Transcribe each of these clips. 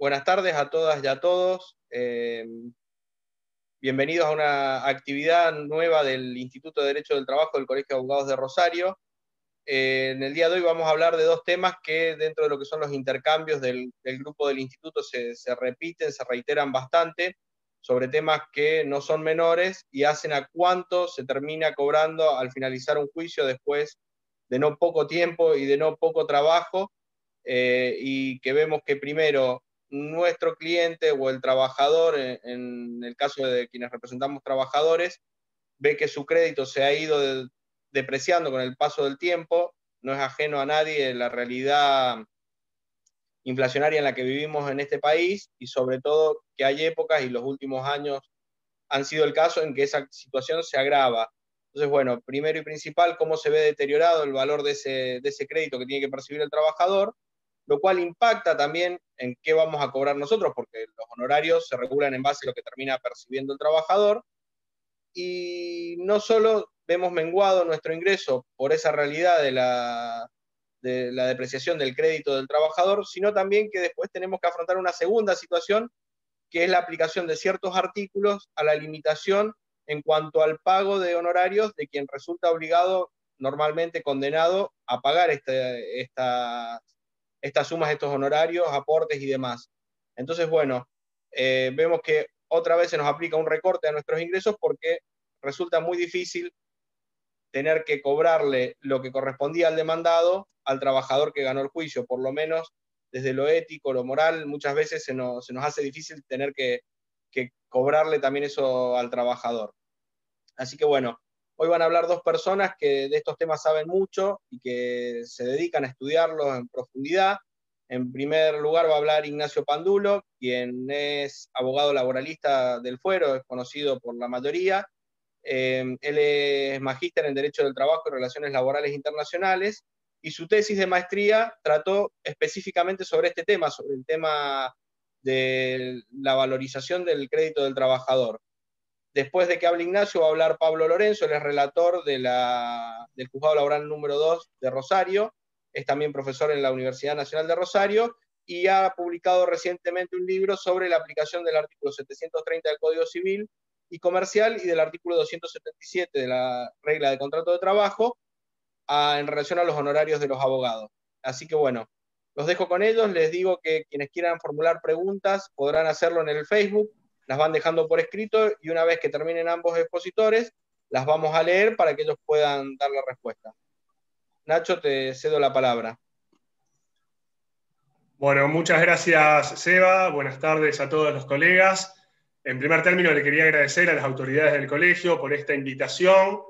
Buenas tardes a todas y a todos. Bienvenidos a una actividad nueva del Instituto de Derecho del Trabajo del Colegio de Abogados de Rosario. En el día de hoy vamos a hablar de dos temas que dentro de lo que son los intercambios del grupo del instituto se repiten, se reiteran bastante, sobre temas que no son menores y hacen a cuánto se termina cobrando al finalizar un juicio después de no poco tiempo y de no poco trabajo, y que vemos que primero nuestro cliente o el trabajador, en el caso de quienes representamos trabajadores, ve que su crédito se ha ido depreciando con el paso del tiempo. No es ajeno a nadie la realidad inflacionaria en la que vivimos en este país, y sobre todo que hay épocas, y los últimos años han sido el caso, en que esa situación se agrava. Entonces, bueno, primero y principal, cómo se ve deteriorado el valor de ese crédito que tiene que percibir el trabajador, lo cual impacta también en qué vamos a cobrar nosotros, porque los honorarios se regulan en base a lo que termina percibiendo el trabajador, y no solo vemos menguado nuestro ingreso por esa realidad de la depreciación del crédito del trabajador, sino también que después tenemos que afrontar una segunda situación, que es la aplicación de ciertos artículos a la limitación en cuanto al pago de honorarios de quien resulta obligado, normalmente condenado, a pagar estas sumas, estos honorarios, aportes y demás. Entonces, bueno, vemos que otra vez se nos aplica un recorte a nuestros ingresos, porque resulta muy difícil tener que cobrarle lo que correspondía al demandado al trabajador que ganó el juicio. Por lo menos desde lo ético, lo moral, muchas veces se nos hace difícil tener que cobrarle también eso al trabajador. Así que bueno, hoy van a hablar dos personas que de estos temas saben mucho y que se dedican a estudiarlos en profundidad. En primer lugar va a hablar Ignacio Pandulo, quien es abogado laboralista del Fuero, es conocido por la mayoría. Él es magíster en Derecho del Trabajo y Relaciones Laborales Internacionales, y su tesis de maestría trató específicamente sobre este tema, sobre el tema de la valorización del crédito del trabajador. Después de que hable Ignacio, va a hablar Pablo Lorenzo, él es relator del Juzgado Laboral número 2 de Rosario, es también profesor en la Universidad Nacional de Rosario, y ha publicado recientemente un libro sobre la aplicación del artículo 730 del Código Civil y Comercial y del artículo 277 de la Regla de Contrato de Trabajo en relación a los honorarios de los abogados. Así que bueno, los dejo con ellos. Les digo que quienes quieran formular preguntas podrán hacerlo en el Facebook, las van dejando por escrito, y una vez que terminen ambos expositores, las vamos a leer para que ellos puedan dar la respuesta. Nacho, te cedo la palabra. Bueno, muchas gracias, Seba. Buenas tardes a todos los colegas. En primer término, le quería agradecer a las autoridades del colegio por esta invitación,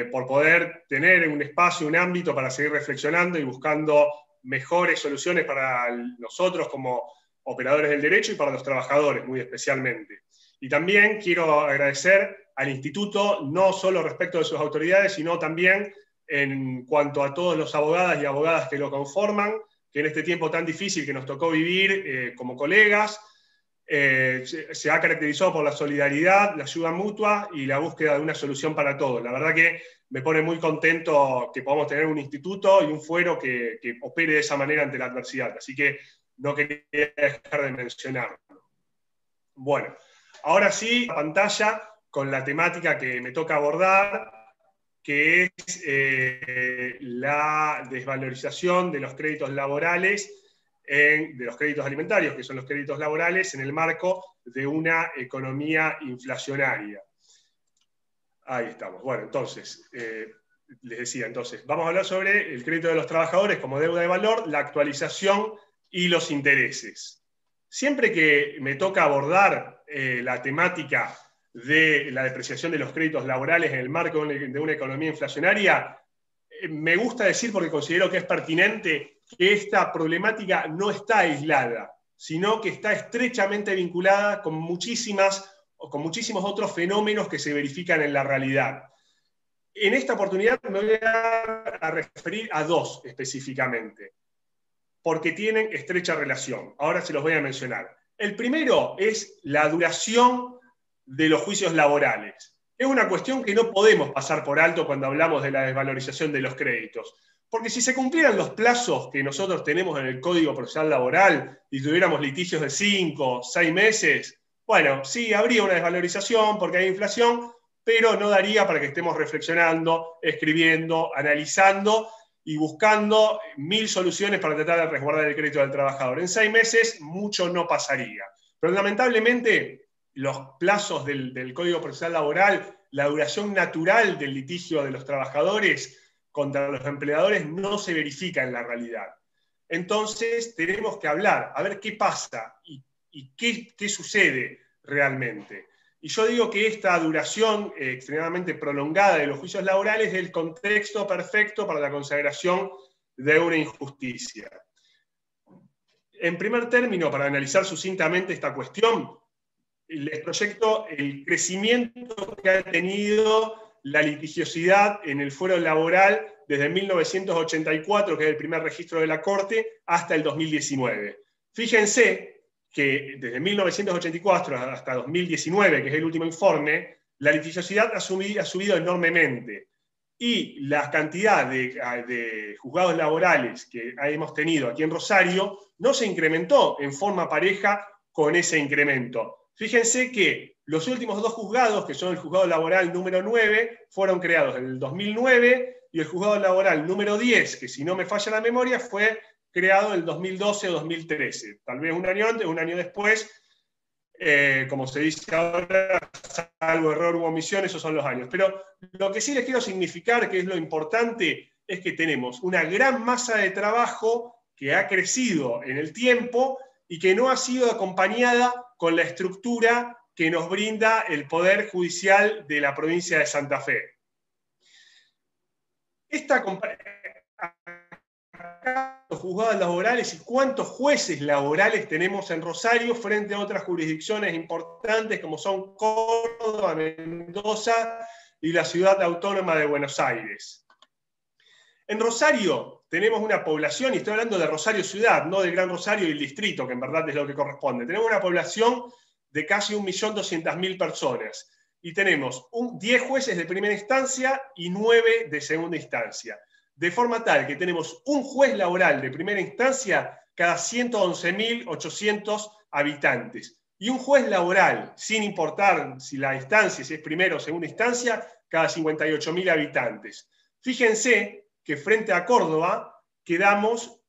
por poder tener un espacio, un ámbito para seguir reflexionando y buscando mejores soluciones para nosotros como operadores del derecho y para los trabajadores, muy especialmente. Y también quiero agradecer al instituto, no solo respecto de sus autoridades, sino también en cuanto a todos los abogadas y abogadas que lo conforman, que en este tiempo tan difícil que nos tocó vivir como colegas, se ha caracterizado por la solidaridad, la ayuda mutua y la búsqueda de una solución para todos. La verdad que me pone muy contento que podamos tener un instituto y un fuero que opere de esa manera ante la adversidad. Así que no quería dejar de mencionarlo. Bueno, ahora sí, pantalla con la temática que me toca abordar, que es la desvalorización de los créditos laborales, de los créditos alimentarios, que son los créditos laborales, en el marco de una economía inflacionaria. Ahí estamos. Bueno, entonces, les decía, entonces, vamos a hablar sobre el crédito de los trabajadores como deuda de valor, la actualización y los intereses. Siempre que me toca abordar la temática de la depreciación de los créditos laborales en el marco de una economía inflacionaria, me gusta decir, porque considero que es pertinente, que esta problemática no está aislada, sino que está estrechamente vinculada con muchísimos otros fenómenos que se verifican en la realidad. En esta oportunidad me voy a referir a dos específicamente, porque tienen estrecha relación. Ahora se los voy a mencionar. El primero es la duración de los juicios laborales. Es una cuestión que no podemos pasar por alto cuando hablamos de la desvalorización de los créditos, Porque si se cumplieran los plazos que nosotros tenemos en el Código Procesal Laboral y tuviéramos litigios de 5, 6 meses, bueno, sí, habría una desvalorización porque hay inflación, pero no daría para que estemos reflexionando, escribiendo, analizando y buscando 1000 soluciones para tratar de resguardar el crédito del trabajador. En 6 meses mucho no pasaría. Pero lamentablemente los plazos del Código Procesal Laboral, la duración natural del litigio de los trabajadores contra los empleadores no se verifica en la realidad. Entonces tenemos que hablar, a ver qué pasa y qué sucede realmente. Y yo digo que esta duración extremadamente prolongada de los juicios laborales es el contexto perfecto para la consagración de una injusticia. En primer término, para analizar sucintamente esta cuestión, les proyecto el crecimiento que ha tenido la litigiosidad en el fuero laboral desde 1984, que es el primer registro de la Corte, hasta el 2019. Fíjense que desde 1984 hasta 2019, que es el último informe, la litigiosidad ha subido enormemente. Y la cantidad de juzgados laborales que hemos tenido aquí en Rosario no se incrementó en forma pareja con ese incremento. Fíjense que los últimos 2 juzgados, que son el juzgado laboral número 9, fueron creados en el 2009, y el juzgado laboral número 10, que si no me falla la memoria, fue creado en el 2012 o 2013. Tal vez un año antes, un año después, como se dice ahora, salvo error u omisión, esos son los años. Pero lo que sí les quiero significar, que es lo importante, es que tenemos una gran masa de trabajo que ha crecido en el tiempo y que no ha sido acompañada con la estructura que nos brinda el Poder Judicial de la provincia de Santa Fe. Los juzgados laborales y cuántos jueces laborales tenemos en Rosario frente a otras jurisdicciones importantes como son Córdoba, Mendoza y la Ciudad Autónoma de Buenos Aires. En Rosario tenemos una población, y estoy hablando de Rosario Ciudad, no del Gran Rosario y el distrito, que en verdad es lo que corresponde. Tenemos una población de casi 1.200.000 personas. Y tenemos 10 jueces de primera instancia y 9 de segunda instancia. De forma tal que tenemos un juez laboral de primera instancia cada 111.800 habitantes. Y un juez laboral, sin importar si la instancia, si es primera o segunda instancia, cada 58.000 habitantes. Fíjense que frente a Córdoba quedamos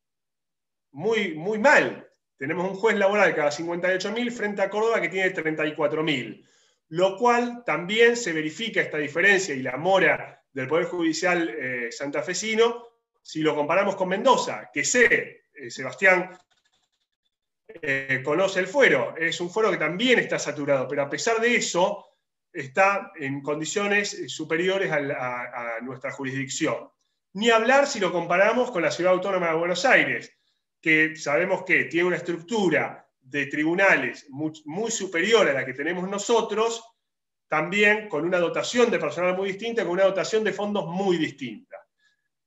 muy, muy mal. Tenemos un juez laboral cada 58.000 frente a Córdoba que tiene 34.000. Lo cual también se verifica esta diferencia y la mora del Poder Judicial santafesino si lo comparamos con Mendoza, que Sebastián conoce el fuero, es un fuero que también está saturado, pero a pesar de eso está en condiciones superiores a nuestra jurisdicción. Ni hablar si lo comparamos con la Ciudad Autónoma de Buenos Aires, que sabemos que tiene una estructura de tribunales muy superior a la que tenemos nosotros, también con una dotación de personal muy distinta, con una dotación de fondos muy distinta.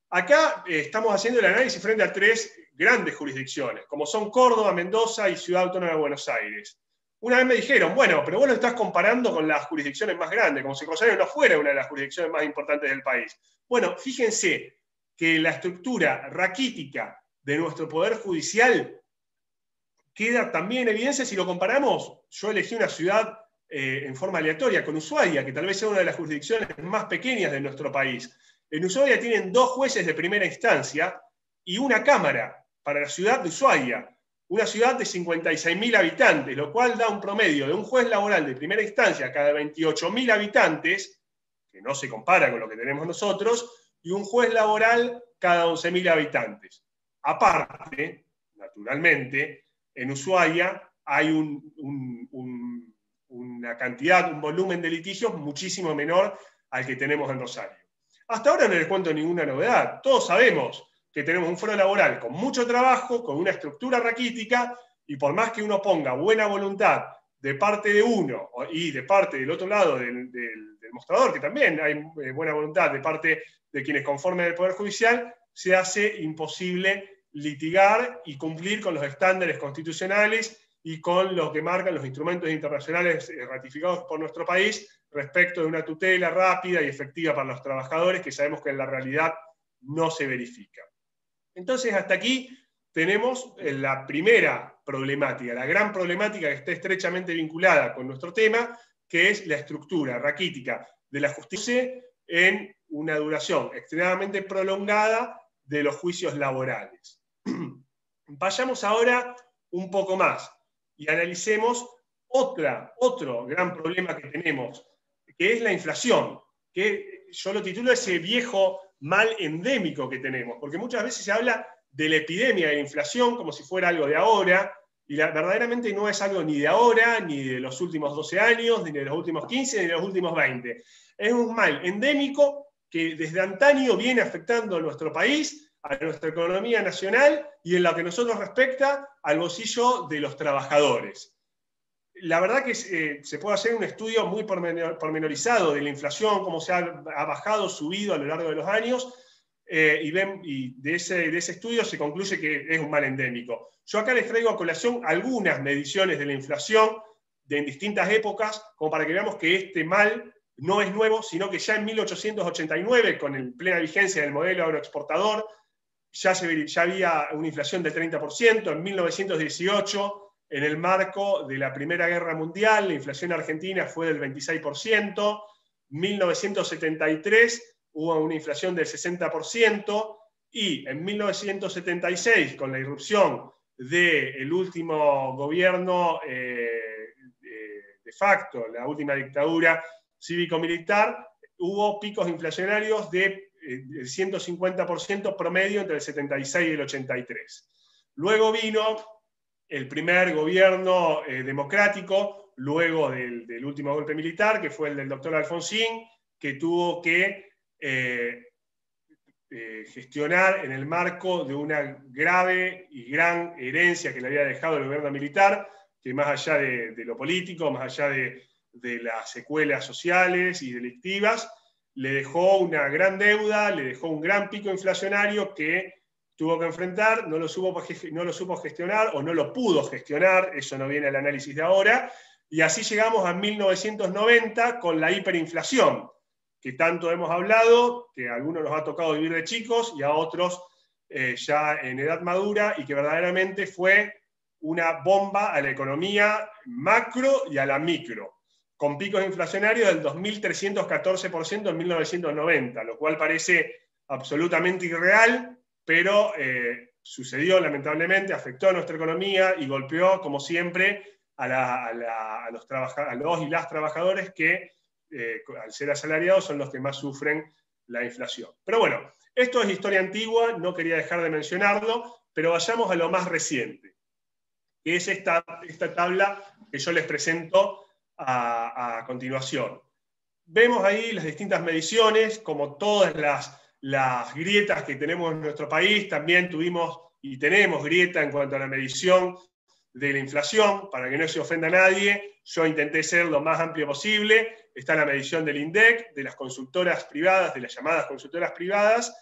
Acá estamos haciendo el análisis frente a 3 grandes jurisdicciones, como son Córdoba, Mendoza y Ciudad Autónoma de Buenos Aires. Una vez me dijeron, bueno, pero vos lo estás comparando con las jurisdicciones más grandes, como si Rosario no fuera una de las jurisdicciones más importantes del país. Bueno, fíjense que la estructura raquítica de nuestro Poder Judicial queda también en evidencia si lo comparamos. Yo elegí una ciudad en forma aleatoria, con Ushuaia, que tal vez sea una de las jurisdicciones más pequeñas de nuestro país. En Ushuaia tienen 2 jueces de primera instancia y una cámara para la ciudad de Ushuaia, una ciudad de 56.000 habitantes, lo cual da un promedio de un juez laboral de primera instancia cada 28.000 habitantes, que no se compara con lo que tenemos nosotros, y un juez laboral cada 11.000 habitantes. Aparte, naturalmente, en Ushuaia hay una cantidad, un volumen de litigios muchísimo menor al que tenemos en Rosario. Hasta ahora no les cuento ninguna novedad. Todos sabemos que tenemos un fuero laboral con mucho trabajo, con una estructura raquítica, y por más que uno ponga buena voluntad de parte de uno y de parte del otro lado del mostrador, que también hay buena voluntad de parte de quienes conforman el Poder Judicial, se hace imposible litigar y cumplir con los estándares constitucionales y con lo que marcan los instrumentos internacionales ratificados por nuestro país respecto de una tutela rápida y efectiva para los trabajadores, que sabemos que en la realidad no se verifica. Entonces, hasta aquí tenemos la primera problemática, la gran problemática que está estrechamente vinculada con nuestro tema, que es la estructura raquítica de la justicia en una duración extremadamente prolongada de los juicios laborales. Vayamos ahora un poco más y analicemos otro gran problema que tenemos, que es la inflación, que yo lo titulo ese viejo mal endémico que tenemos, porque muchas veces se habla de la epidemia de la inflación como si fuera algo de ahora, y verdaderamente no es algo ni de ahora, ni de los últimos 12 años, ni de los últimos 15, ni de los últimos 20. Es un mal endémico que desde antaño viene afectando a nuestro país, a nuestra economía nacional y en lo que nosotros respecta al bolsillo de los trabajadores. La verdad que se puede hacer un estudio muy pormenorizado de la inflación, cómo se ha bajado, subido a lo largo de los años, y de ese estudio se concluye que es un mal endémico. Yo acá les traigo a colación algunas mediciones de la inflación en distintas épocas, como para que veamos que este mal no es nuevo, sino que ya en 1889, con plena vigencia del modelo agroexportador, ya había una inflación del 30%, en 1918, en el marco de la Primera Guerra Mundial, la inflación argentina fue del 26%, 1973 hubo una inflación del 60%, y en 1976, con la irrupción del último gobierno de facto, la última dictadura cívico-militar, hubo picos inflacionarios de 150% promedio entre el 76 y el 83. Luego vino el primer gobierno democrático, luego del último golpe militar, que fue el del doctor Alfonsín, que tuvo que gestionar en el marco de una grave y gran herencia que le había dejado el gobierno militar, que más allá de lo político, más allá de las secuelas sociales y delictivas, le dejó una gran deuda, le dejó un gran pico inflacionario que tuvo que enfrentar, no lo supo gestionar o no lo pudo gestionar, eso no viene al análisis de ahora, y así llegamos a 1990 con la hiperinflación, que tanto hemos hablado, que a algunos nos ha tocado vivir de chicos y a otros ya en edad madura, y que verdaderamente fue una bomba a la economía macro y a la micro, con picos inflacionarios del 2.314% en 1990, lo cual parece absolutamente irreal, pero sucedió lamentablemente, afectó a nuestra economía y golpeó, como siempre, a los y las trabajadores que, al ser asalariados, son los que más sufren la inflación. Pero bueno, esto es historia antigua, no quería dejar de mencionarlo, pero vayamos a lo más reciente, que es esta tabla que yo les presento a continuación. Vemos ahí las distintas mediciones, como todas las grietas que tenemos en nuestro país. También tuvimos y tenemos grieta en cuanto a la medición de la inflación. Para que no se ofenda a nadie, yo intenté ser lo más amplio posible. Está la medición del INDEC, de las consultoras privadas, de las llamadas consultoras privadas,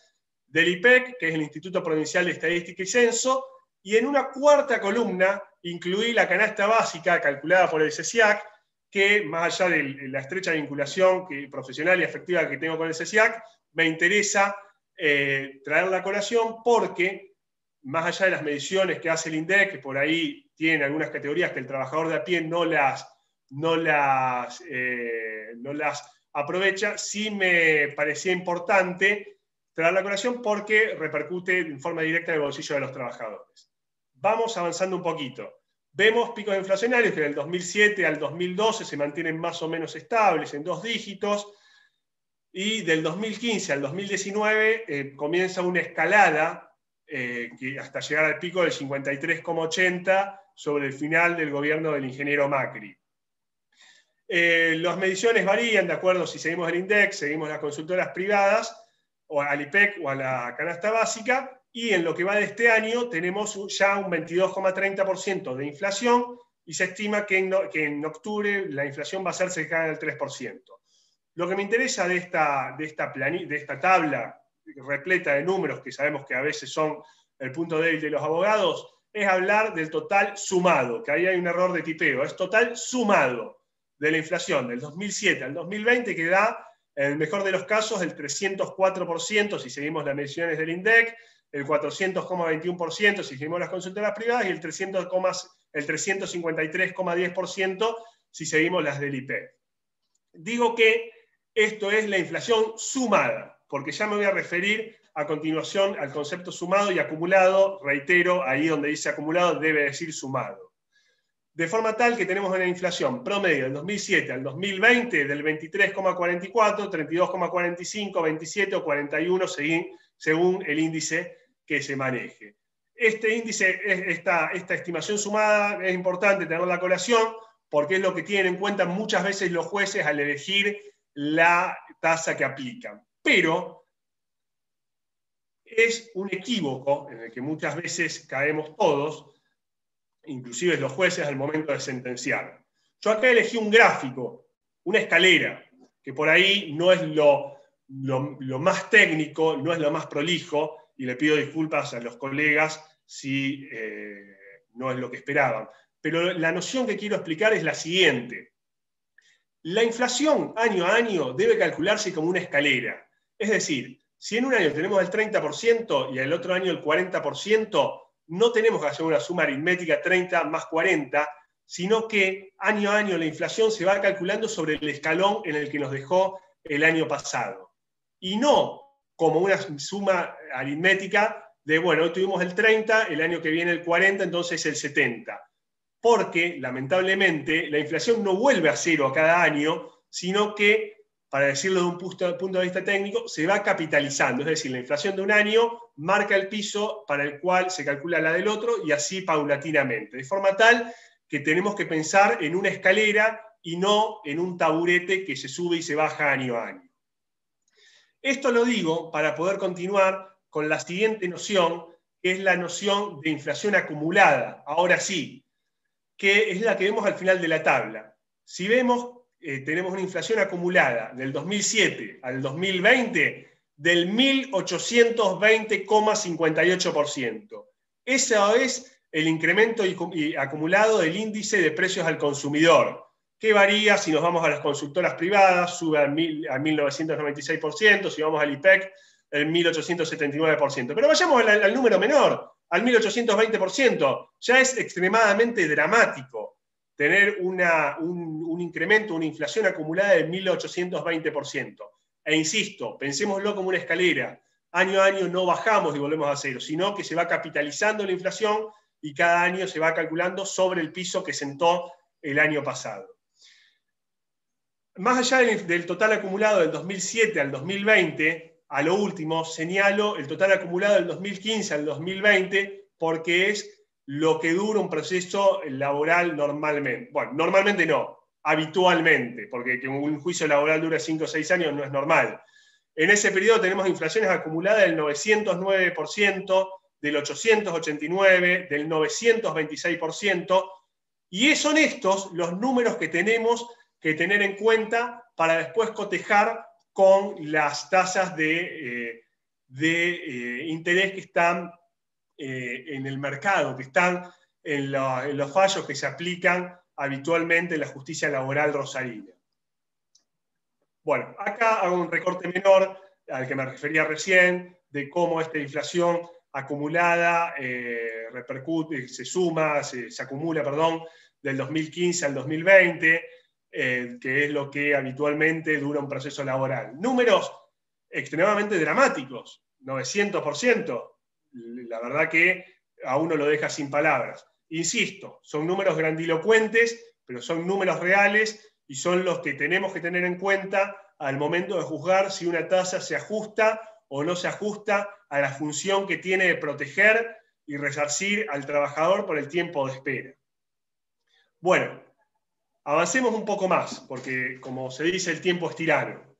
del IPEC, que es el Instituto Provincial de Estadística y Censo, y en una cuarta columna incluí la canasta básica calculada por el CECIAC, que más allá de la estrecha vinculación profesional y afectiva que tengo con el CECIAC, me interesa traer la colación porque, más allá de las mediciones que hace el INDEC, que por ahí tiene algunas categorías que el trabajador de a pie no las aprovecha, sí me parecía importante traer la colación porque repercute en forma directa en el bolsillo de los trabajadores. Vamos avanzando un poquito. Vemos picos inflacionarios que del 2007 al 2012 se mantienen más o menos estables en 2 dígitos, y del 2015 al 2019 comienza una escalada que hasta llegar al pico del 53,80 sobre el final del gobierno del ingeniero Macri. Las mediciones varían de acuerdo si seguimos el INDEC, seguimos las consultoras privadas, o al IPEC o a la canasta básica, y en lo que va de este año tenemos ya un 22,30% de inflación, y se estima que en octubre la inflación va a ser cercana al 3%. Lo que me interesa de esta tabla repleta de números, que sabemos que a veces son el punto débil de los abogados, es hablar del total sumado, que ahí hay un error de tipeo, es total sumado de la inflación del 2007 al 2020, que da, en el mejor de los casos, el 304%, si seguimos las mediciones del INDEC, el 400,21% si seguimos las consultoras privadas y el 353,10% si seguimos las del IPEC. Digo que esto es la inflación sumada, porque ya me voy a referir a continuación al concepto sumado y acumulado. Reitero, ahí donde dice acumulado debe decir sumado. De forma tal que tenemos una inflación promedio del 2007 al 2020 del 23,44, 32,45, 27 o 41 según el índice que se maneje. Este índice, esta estimación sumada, es importante tenerla a colación porque es lo que tienen en cuenta muchas veces los jueces al elegir la tasa que aplican. Pero es un equívoco en el que muchas veces caemos todos, inclusive los jueces al momento de sentenciar. Yo acá elegí un gráfico, una escalera, que por ahí no es lo más técnico, no es lo más prolijo, y le pido disculpas a los colegas si no es lo que esperaban. Pero la noción que quiero explicar es la siguiente. La inflación año a año debe calcularse como una escalera. Es decir, si en un año tenemos el 30% y el otro año el 40%, no tenemos que hacer una suma aritmética 30 más 40, sino que año a año la inflación se va calculando sobre el escalón en el que nos dejó el año pasado. Y no como una suma aritmética de, bueno, hoy tuvimos el 30, el año que viene el 40, entonces el 70. Porque, lamentablemente, la inflación no vuelve a cero a cada año, sino que, para decirlo de un punto de vista técnico, se va capitalizando. Es decir, la inflación de un año marca el piso para el cual se calcula la del otro y así paulatinamente. De forma tal que tenemos que pensar en una escalera y no en un taburete que se sube y se baja año a año. Esto lo digo para poder continuar con la siguiente noción, que es la noción de inflación acumulada. Ahora sí, que es la que vemos al final de la tabla. Si vemos, tenemos una inflación acumulada del 2007 al 2020 del 1.820,58%. Ese es el incremento acumulado del índice de precios al consumidor, que varía si nos vamos a las consultoras privadas, sube al 1.996%, si vamos al IPEC, el 1.879%. Pero vayamos al número menor, al 1.820%. Ya es extremadamente dramático tener un incremento, una inflación acumulada del 1.820%. E insisto, pensémoslo como una escalera. Año a año no bajamos y volvemos a cero, sino que se va capitalizando la inflación y cada año se va calculando sobre el piso que sentó el año pasado. Más allá del total acumulado del 2007 al 2020, a lo último señalo el total acumulado del 2015 al 2020 porque es lo que dura un proceso laboral normalmente. Bueno, normalmente no, habitualmente, porque que un juicio laboral dure 5 o 6 años no es normal. En ese periodo tenemos inflaciones acumuladas del 909%, del 889%, del 926%, y son estos los números que tenemos que tener en cuenta para después cotejar con las tasas de interés que están en el mercado, que están en los fallos que se aplican habitualmente en la justicia laboral rosarina. Bueno, acá hago un recorte menor al que me refería recién, de cómo esta inflación acumulada repercute, se acumula, perdón, del 2015 al 2020, que es lo que habitualmente dura un proceso laboral. Números extremadamente dramáticos, 900%. La verdad que a uno lo deja sin palabras. Insisto, son números grandilocuentes, pero son números reales y son los que tenemos que tener en cuenta al momento de juzgar si una tasa se ajusta o no se ajusta a la función que tiene de proteger y resarcir al trabajador por el tiempo de espera. Bueno, avancemos un poco más, porque como se dice, el tiempo es tirano.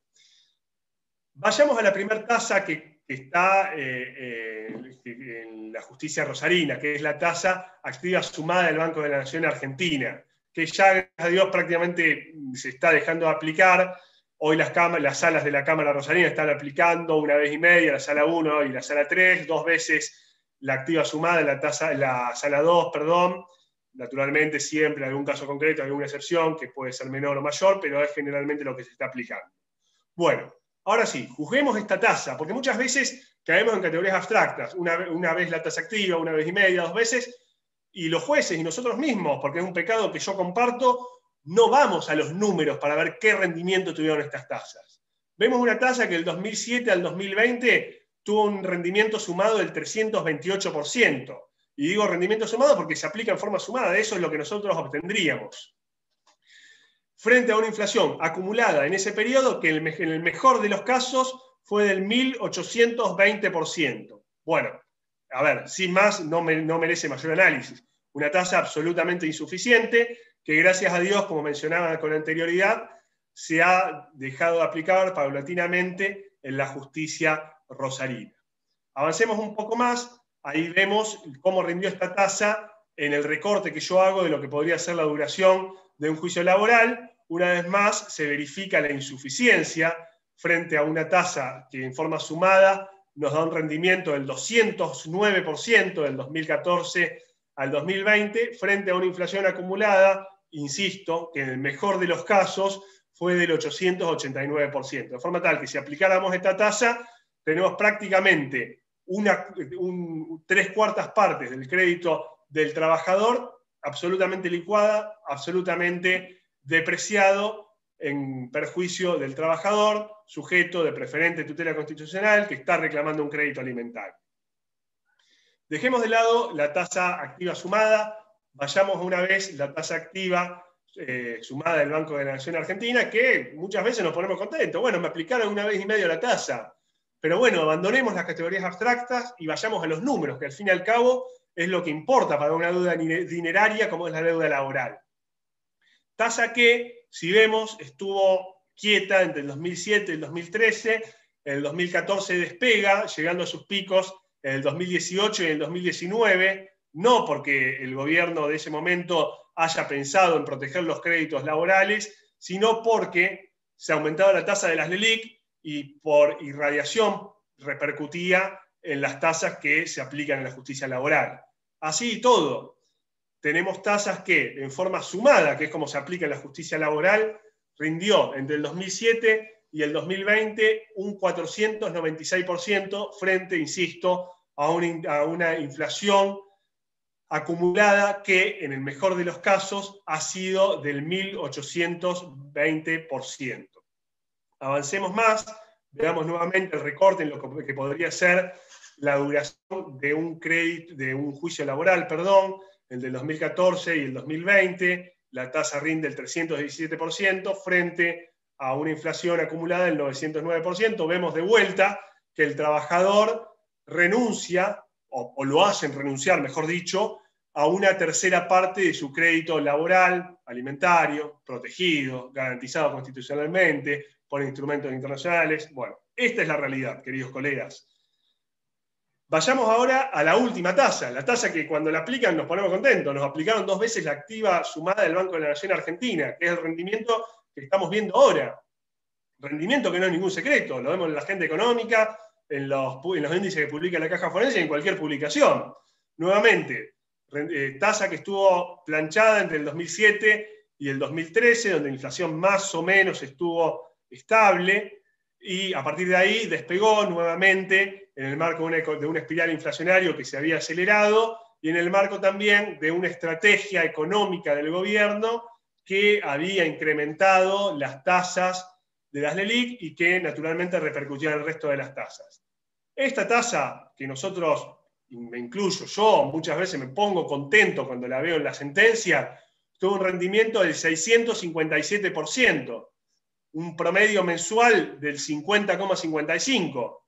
Vayamos a la primera tasa que está en la justicia rosarina, que es la tasa activa sumada del Banco de la Nación Argentina, que ya, gracias a Dios, prácticamente se está dejando de aplicar. Hoy las salas de la Cámara Rosarina están aplicando 1 vez y media, la sala 1 y la sala 3, 2 veces la activa sumada, la sala 2, perdón. Naturalmente siempre en algún caso concreto, alguna excepción que puede ser menor o mayor, pero es generalmente lo que se está aplicando. Bueno, ahora sí, juzguemos esta tasa, porque muchas veces caemos en categorías abstractas. Una vez la tasa activa, una vez y media, 2 veces, y los jueces y nosotros mismos, porque es un pecado que yo comparto, no vamos a los números para ver qué rendimiento tuvieron estas tasas. Vemos una tasa que del 2007 al 2020 tuvo un rendimiento sumado del 328%. Y digo rendimiento sumado porque se aplica en forma sumada, de eso es lo que nosotros obtendríamos. Frente a una inflación acumulada en ese periodo que en el mejor de los casos fue del 1820%. Bueno, a ver, sin más, no merece mayor análisis. Una tasa absolutamente insuficiente que gracias a Dios, como mencionaba con anterioridad, se ha dejado de aplicar paulatinamente en la justicia rosarina. Avancemos un poco más, ahí vemos cómo rindió esta tasa en el recorte que yo hago de lo que podría ser la duración de un juicio laboral. Una vez más se verifica la insuficiencia frente a una tasa que en forma sumada nos da un rendimiento del 209% del 2014 al 2020, frente a una inflación acumulada, insisto, que en el mejor de los casos fue del 889%. De forma tal que si aplicáramos esta tasa, tenemos prácticamente 3/4 partes del crédito del trabajador absolutamente licuada, absolutamente depreciado en perjuicio del trabajador, sujeto de preferente tutela constitucional que está reclamando un crédito alimentario. Dejemos de lado la tasa activa sumada, vayamos a una vez la tasa activa sumada del Banco de la Nación Argentina, que muchas veces nos ponemos contentos. Bueno, me aplicaron 1,5 veces la tasa. Pero bueno, abandonemos las categorías abstractas y vayamos a los números, que al fin y al cabo es lo que importa para una deuda dineraria como es la deuda laboral. Tasa que, si vemos, estuvo quieta entre el 2007 y el 2013, en el 2014 despega, llegando a sus picos en el 2018 y en el 2019, no porque el gobierno de ese momento haya pensado en proteger los créditos laborales, sino porque se aumentaba la tasa de las LELIQ y por irradiación repercutía en las tasas que se aplican en la justicia laboral. Así y todo, tenemos tasas que en forma sumada, que es como se aplica en la justicia laboral, rindió entre el 2007 y el 2020 un 496% frente, insisto, a una inflación acumulada que en el mejor de los casos ha sido del 1820%. Avancemos más, veamos nuevamente el recorte en lo que podría ser la duración de un juicio laboral, el del 2014 y el 2020, la tasa rinde el 317% frente a una inflación acumulada del 909%. Vemos de vuelta que el trabajador renuncia, o lo hacen renunciar, mejor dicho, a una tercera parte de su crédito laboral, alimentario, protegido, garantizado constitucionalmente, por instrumentos internacionales. Bueno, esta es la realidad, queridos colegas. Vayamos ahora a la última tasa, la tasa que cuando la aplican nos ponemos contentos. Nos aplicaron 2 veces la activa sumada del Banco de la Nación Argentina, que es el rendimiento que estamos viendo ahora. Rendimiento que no es ningún secreto, lo vemos en la agenda económica, en los índices que publica la Caja Forense y en cualquier publicación. Nuevamente, tasa que estuvo planchada entre el 2007 y el 2013, donde la inflación más o menos estuvo estable, y a partir de ahí despegó nuevamente en el marco de una espiral inflacionaria que se había acelerado, y en el marco también de una estrategia económica del gobierno que había incrementado las tasas de las LELIQ y que naturalmente repercutía en el resto de las tasas. Esta tasa que nosotros, me incluyo yo, muchas veces me pongo contento cuando la veo en la sentencia, tuvo un rendimiento del 657%, un promedio mensual del 50,55%.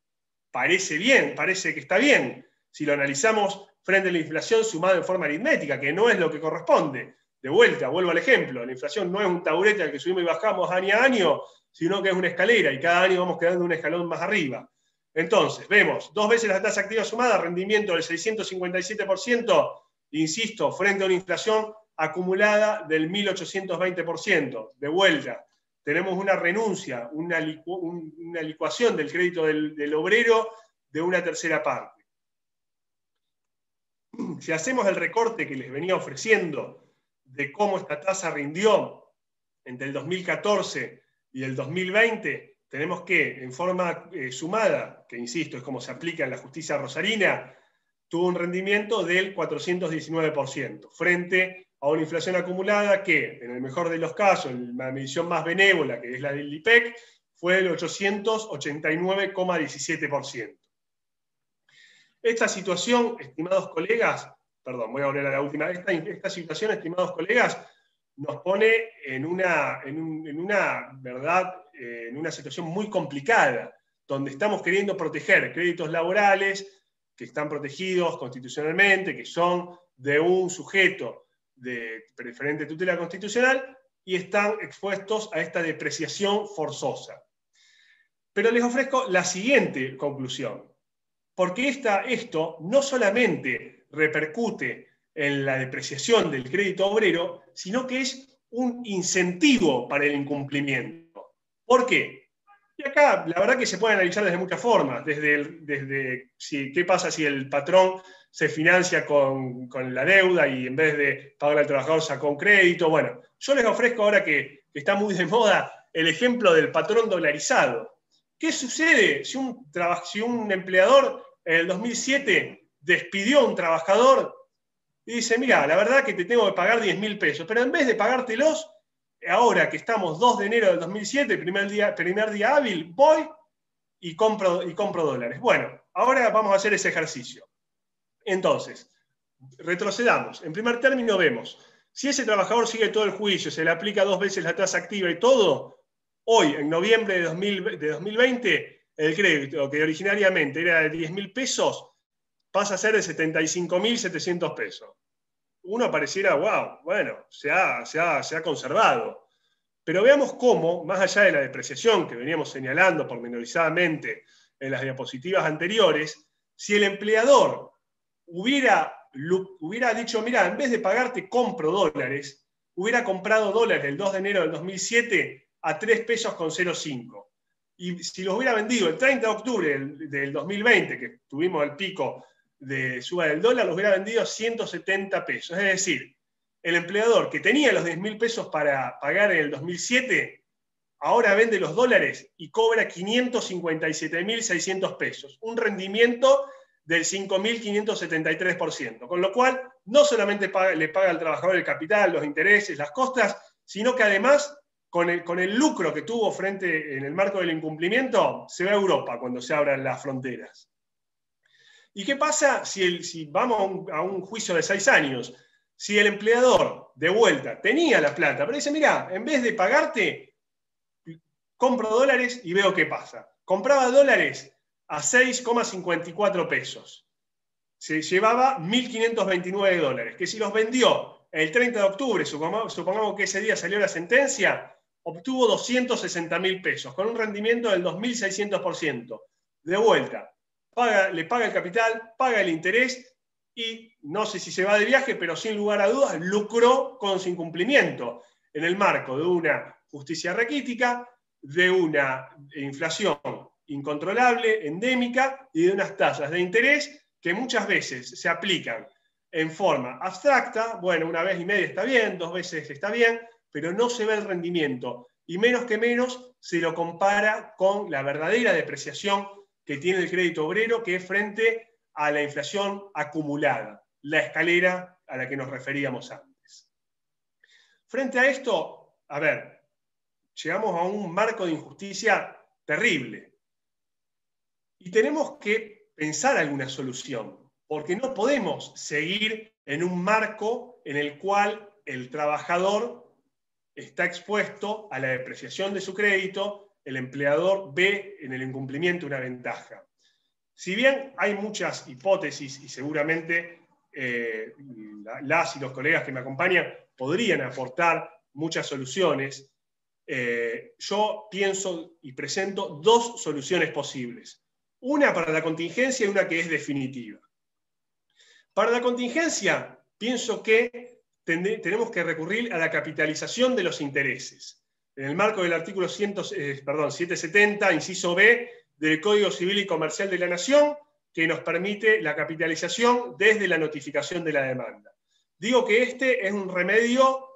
Parece bien, parece que está bien, si lo analizamos frente a la inflación sumada en forma aritmética, que no es lo que corresponde. De vuelta, vuelvo al ejemplo, la inflación no es un taburete al que subimos y bajamos año a año, sino que es una escalera, y cada año vamos quedando un escalón más arriba. Entonces, vemos 2 veces la tasa activa sumada, rendimiento del 657%, insisto, frente a una inflación acumulada del 1820%. De vuelta, tenemos una renuncia, una licuación del crédito del obrero de una tercera parte. Si hacemos el recorte que les venía ofreciendo de cómo esta tasa rindió entre el 2014 y el 2020, tenemos que, en forma sumada, que insisto, es como se aplica en la justicia rosarina, tuvo un rendimiento del 419%, frente a una inflación acumulada que, en el mejor de los casos, en la medición más benévola, que es la del IPEC, fue del 889,17%. Esta situación, estimados colegas, perdón, voy a volver a la última, esta situación, estimados colegas, nos pone en una situación muy complicada, donde estamos queriendo proteger créditos laborales que están protegidos constitucionalmente, que son de un sujeto de preferente tutela constitucional, y están expuestos a esta depreciación forzosa. Pero les ofrezco la siguiente conclusión, porque esto no solamente repercute en la depreciación del crédito obrero, sino que es un incentivo para el incumplimiento. ¿Por qué? Y acá la verdad que se puede analizar desde muchas formas, desde qué pasa si el patrón se financia con la deuda y en vez de pagar al trabajador sacó un crédito. Bueno, yo les ofrezco ahora que está muy de moda el ejemplo del patrón dolarizado. ¿Qué sucede si un empleador en el 2007 despidió a un trabajador y dice, mira, la verdad que te tengo que pagar 10.000 pesos, pero en vez de pagártelos, ahora que estamos 2 de enero del 2007, primer día hábil, voy y compro dólares? Bueno, ahora vamos a hacer ese ejercicio. Entonces, retrocedamos. En primer término vemos, si ese trabajador sigue todo el juicio, se le aplica 2 veces la tasa activa y todo, hoy, en noviembre de 2020, el crédito que originariamente era de 10.000 pesos pasa a ser de 75.700 pesos. Uno pareciera, wow, bueno, se ha conservado. Pero veamos cómo, más allá de la depreciación que veníamos señalando pormenorizadamente en las diapositivas anteriores, si el empleador hubiera dicho, mira, en vez de pagarte compro dólares, hubiera comprado dólares el 2 de enero del 2007 a 3 pesos con 0,5. Y si los hubiera vendido el 30 de octubre del 2020, que tuvimos el pico de suba del dólar, los hubiera vendido a 170 pesos. Es decir, el empleador que tenía los 10.000 pesos para pagar en el 2007, ahora vende los dólares y cobra 557.600 pesos. Un rendimiento del 5.573%. Con lo cual, no solamente le paga al trabajador el capital, los intereses, las costas, sino que además, con el lucro que tuvo en el marco del incumplimiento, se va a Europa cuando se abran las fronteras. ¿Y qué pasa si vamos a un juicio de 6 años? Si el empleador, de vuelta, tenía la plata, pero dice, mira, en vez de pagarte, compro dólares y veo qué pasa. Compraba dólares a 6,54 pesos. Se llevaba 1.529 dólares, que si los vendió el 30 de octubre, supongamos que ese día salió la sentencia, obtuvo 260.000 pesos, con un rendimiento del 2.600%. De vuelta, le paga el capital, paga el interés y no sé si se va de viaje, pero sin lugar a dudas lucró con su incumplimiento en el marco de una justicia raquítica, de una inflación incontrolable, endémica, y de unas tasas de interés que muchas veces se aplican en forma abstracta. Bueno, 1 vez y media está bien, 2 veces está bien, pero no se ve el rendimiento, y menos que menos se lo compara con la verdadera depreciación que tiene el crédito obrero, que es frente a la inflación acumulada, la escalera a la que nos referíamos antes. Frente a esto, a ver, llegamos a un marco de injusticia terrible. Y tenemos que pensar alguna solución, porque no podemos seguir en un marco en el cual el trabajador está expuesto a la depreciación de su crédito, el empleador ve en el incumplimiento una ventaja. Si bien hay muchas hipótesis y seguramente las y los colegas que me acompañan podrían aportar muchas soluciones, yo pienso y presento 2 soluciones posibles. Una para la contingencia y una que es definitiva. Para la contingencia, pienso que tenemos que recurrir a la capitalización de los intereses. En el marco del artículo 770, inciso B, del Código Civil y Comercial de la Nación, que nos permite la capitalización desde la notificación de la demanda. Digo que este es un remedio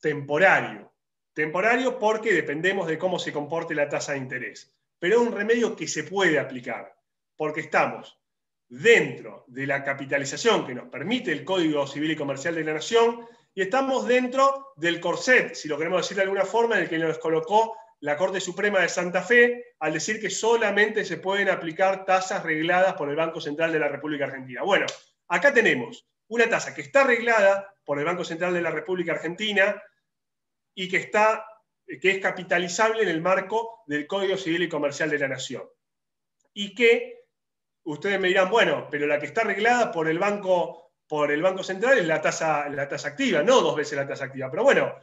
temporario, temporario porque dependemos de cómo se comporte la tasa de interés. Pero es un remedio que se puede aplicar, porque estamos dentro de la capitalización que nos permite el Código Civil y Comercial de la Nación, y estamos dentro del corset, si lo queremos decir de alguna forma, en el que nos colocó la Corte Suprema de Santa Fe al decir que solamente se pueden aplicar tasas regladas por el Banco Central de la República Argentina. Bueno, acá tenemos una tasa que está reglada por el Banco Central de la República Argentina y que es capitalizable en el marco del Código Civil y Comercial de la Nación. Y que ustedes me dirán, bueno, pero la que está arreglada por el Banco Central es la tasa activa, no 2 veces la tasa activa. Pero bueno,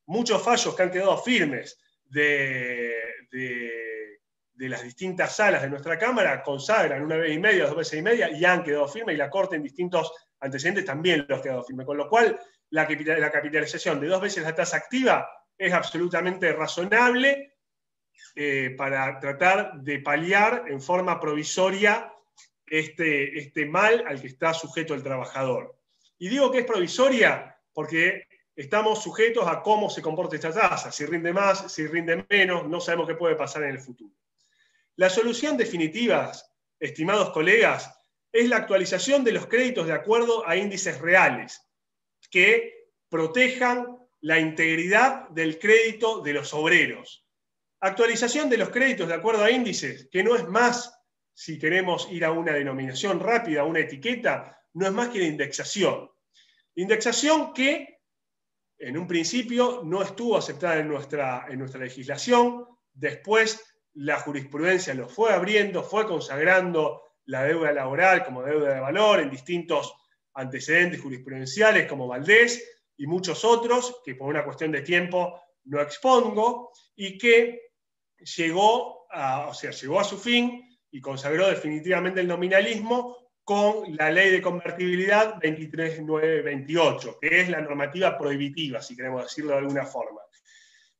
muchos fallos que han quedado firmes de las distintas salas de nuestra Cámara consagran 1 vez y media, 2 veces y media, y han quedado firmes, y la Corte en distintos antecedentes también los ha quedado firmes. Con lo cual, la capitalización de 2 veces la tasa activa es absolutamente razonable para tratar de paliar en forma provisoria este mal al que está sujeto el trabajador. Y digo que es provisoria porque estamos sujetos a cómo se comporta esta tasa, si rinde más, si rinde menos, no sabemos qué puede pasar en el futuro. La solución definitiva, estimados colegas, es la actualización de los créditos de acuerdo a índices reales, que protejan la integridad del crédito de los obreros. Actualización de los créditos de acuerdo a índices, que no es más, si queremos ir a una denominación rápida, a una etiqueta, no es más que la indexación. Indexación que en un principio no estuvo aceptada en nuestra legislación, después la jurisprudencia lo fue abriendo, fue consagrando la deuda laboral como deuda de valor en distintos antecedentes jurisprudenciales como Valdés y muchos otros, que por una cuestión de tiempo no expongo, y que llegó a su fin y consagró definitivamente el nominalismo con la Ley de Convertibilidad 23928, que es la normativa prohibitiva, si queremos decirlo de alguna forma.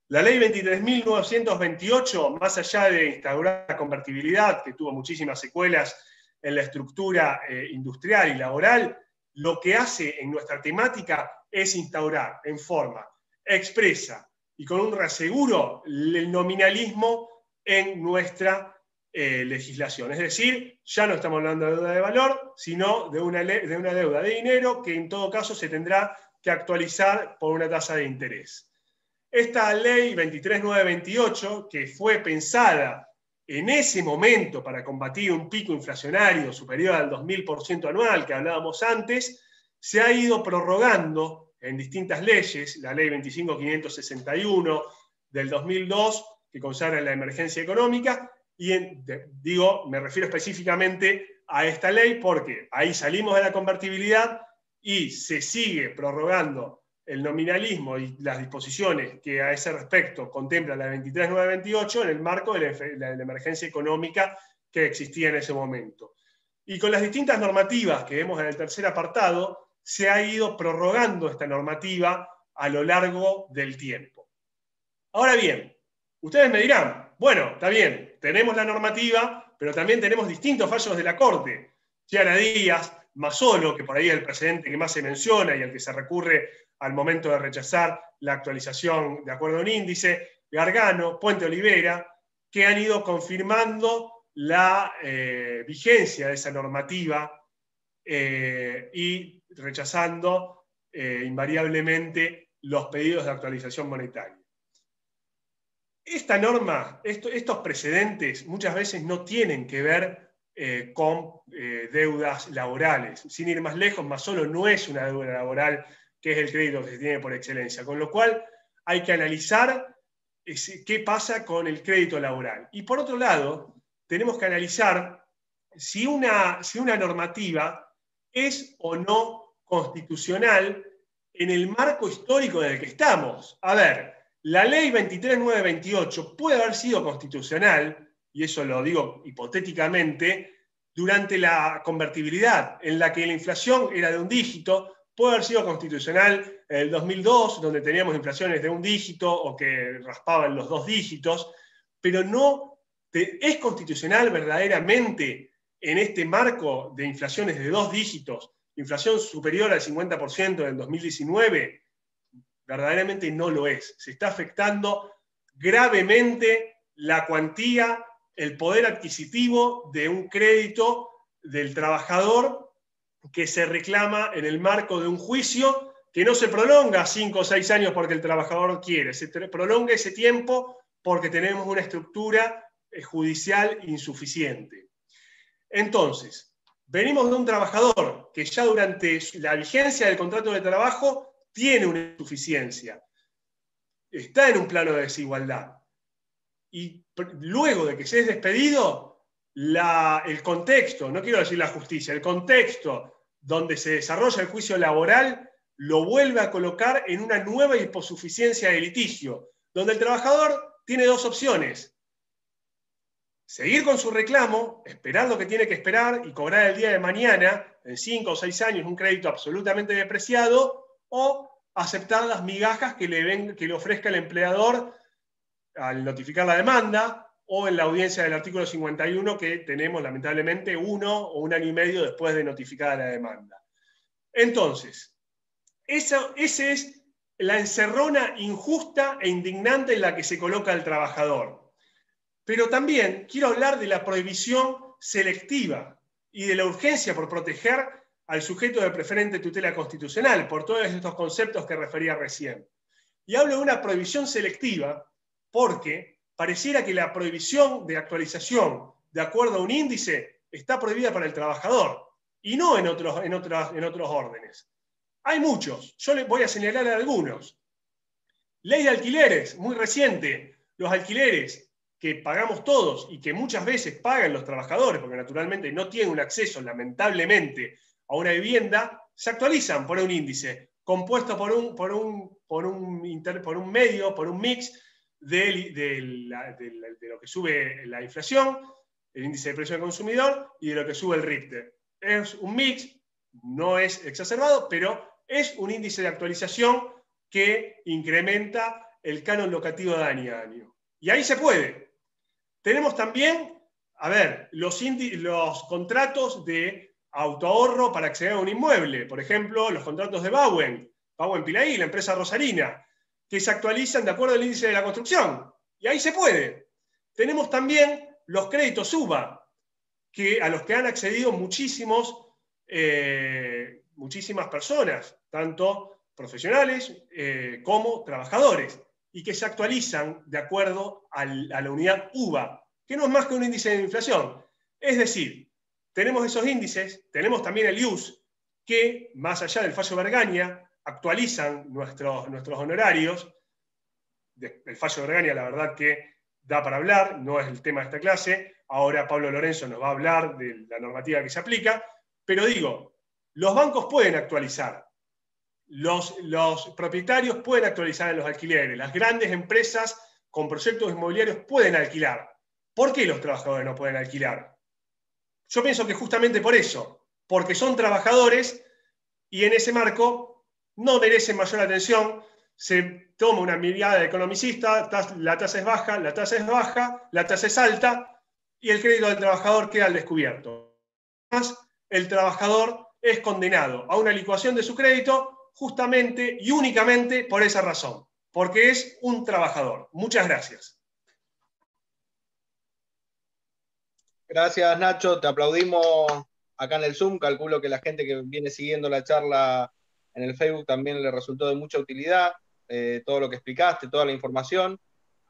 La Ley 23.928, más allá de instaurar la convertibilidad, que tuvo muchísimas secuelas en la estructura industrial y laboral, lo que hace en nuestra temática es instaurar en forma expresa y con un reaseguro el nominalismo en nuestra legislación. Es decir, ya no estamos hablando de deuda de valor, sino de una deuda de dinero que en todo caso se tendrá que actualizar por una tasa de interés. Esta ley 23.928, que fue pensada en ese momento para combatir un pico inflacionario superior al 2000% anual que hablábamos antes, se ha ido prorrogando en distintas leyes, la ley 25.561 del 2002, que consagra la emergencia económica, y me refiero específicamente a esta ley porque ahí salimos de la convertibilidad y se sigue prorrogando el nominalismo y las disposiciones que a ese respecto contempla la 23.928 en el marco de la emergencia económica que existía en ese momento. Y con las distintas normativas que vemos en el tercer apartado, se ha ido prorrogando esta normativa a lo largo del tiempo. Ahora bien, ustedes me dirán, bueno, está bien, tenemos la normativa, pero también tenemos distintos fallos de la Corte. Chiara Díaz, Mazzolo, que por ahí es el precedente que más se menciona y al que se recurre al momento de rechazar la actualización de acuerdo a un índice, Gargano, Puente Olivera, que han ido confirmando la vigencia de esa normativa y rechazando invariablemente los pedidos de actualización monetaria. Esta norma, estos precedentes muchas veces no tienen que ver con deudas laborales. Sin ir más lejos, Mazzolo no es una deuda laboral, que es el crédito que se tiene por excelencia. Con lo cual hay que analizar qué pasa con el crédito laboral. Y por otro lado, tenemos que analizar si una normativa es o no constitucional en el marco histórico en el que estamos. A ver, la ley 23.928 puede haber sido constitucional, y eso lo digo hipotéticamente, durante la convertibilidad, en la que la inflación era de un dígito. Puede haber sido constitucional en el 2002, donde teníamos inflaciones de un dígito o que raspaban los 2 dígitos, pero no es constitucional verdaderamente en este marco de inflaciones de 2 dígitos, inflación superior al 50% en el 2019. verdaderamente no lo es. Se está afectando gravemente la cuantía, el poder adquisitivo de un crédito del trabajador que se reclama en el marco de un juicio que no se prolonga 5 o 6 años porque el trabajador quiere, se prolonga ese tiempo porque tenemos una estructura judicial insuficiente. Entonces, venimos de un trabajador que ya durante la vigencia del contrato de trabajo tiene una insuficiencia, está en un plano de desigualdad. Y luego de que se es despedido, el contexto, no quiero decir la justicia, el contexto donde se desarrolla el juicio laboral lo vuelve a colocar en una nueva hiposuficiencia de litigio, donde el trabajador tiene dos opciones: seguir con su reclamo, esperar lo que tiene que esperar y cobrar el día de mañana, en 5 o 6 años, un crédito absolutamente depreciado, o aceptar las migajas que le ofrezca el empleador al notificar la demanda, o en la audiencia del artículo 51 que tenemos lamentablemente 1 o 1 año y medio después de notificada la demanda. Entonces, esa es la encerrona injusta e indignante en la que se coloca el trabajador. Pero también quiero hablar de la prohibición selectiva y de la urgencia por proteger al sujeto de preferente tutela constitucional, por todos estos conceptos que refería recién. Y hablo de una prohibición selectiva porque pareciera que la prohibición de actualización de acuerdo a un índice está prohibida para el trabajador y no en otros órdenes. Hay muchos, yo les voy a señalar algunos. Ley de alquileres, muy reciente. Los alquileres que pagamos todos y que muchas veces pagan los trabajadores, porque naturalmente no tienen un acceso, lamentablemente, a una vivienda, se actualizan por un índice, compuesto por un medio, por un mix de lo que sube la inflación, el índice de precio del consumidor, y de lo que sube el Richter. Es un mix, no es exacerbado, pero es un índice de actualización que incrementa el canon locativo de año a año. Y ahí se puede. Tenemos también, los contratos de autoahorro para acceder a un inmueble. Por ejemplo, los contratos de Bauen Pilaí, la empresa rosarina, que se actualizan de acuerdo al índice de la construcción. Y ahí se puede. Tenemos también los créditos UBA, a los que han accedido muchísimas personas, tanto profesionales como trabajadores, y que se actualizan de acuerdo a la unidad UBA, que no es más que un índice de inflación. Es decir, tenemos esos índices, tenemos también el IUS, que, más allá del fallo Bergaña, actualizan nuestros honorarios. El fallo Bergaña, la verdad que da para hablar, no es el tema de esta clase. Ahora Pablo Lorenzo nos va a hablar de la normativa que se aplica, pero digo, los bancos pueden actualizar, los propietarios pueden actualizar en los alquileres, las grandes empresas con proyectos inmobiliarios pueden alquilar. ¿Por qué los trabajadores no pueden alquilar? Yo pienso que justamente por eso, porque son trabajadores y en ese marco no merecen mayor atención. Se toma una mirada de economicista, la tasa es baja, la tasa es baja, la tasa es alta, y el crédito del trabajador queda al descubierto. Además, el trabajador es condenado a una licuación de su crédito justamente y únicamente por esa razón, porque es un trabajador. Muchas gracias. Gracias, Nacho. Te aplaudimos acá en el Zoom. Calculo que la gente que viene siguiendo la charla en el Facebook también le resultó de mucha utilidad todo lo que explicaste, toda la información.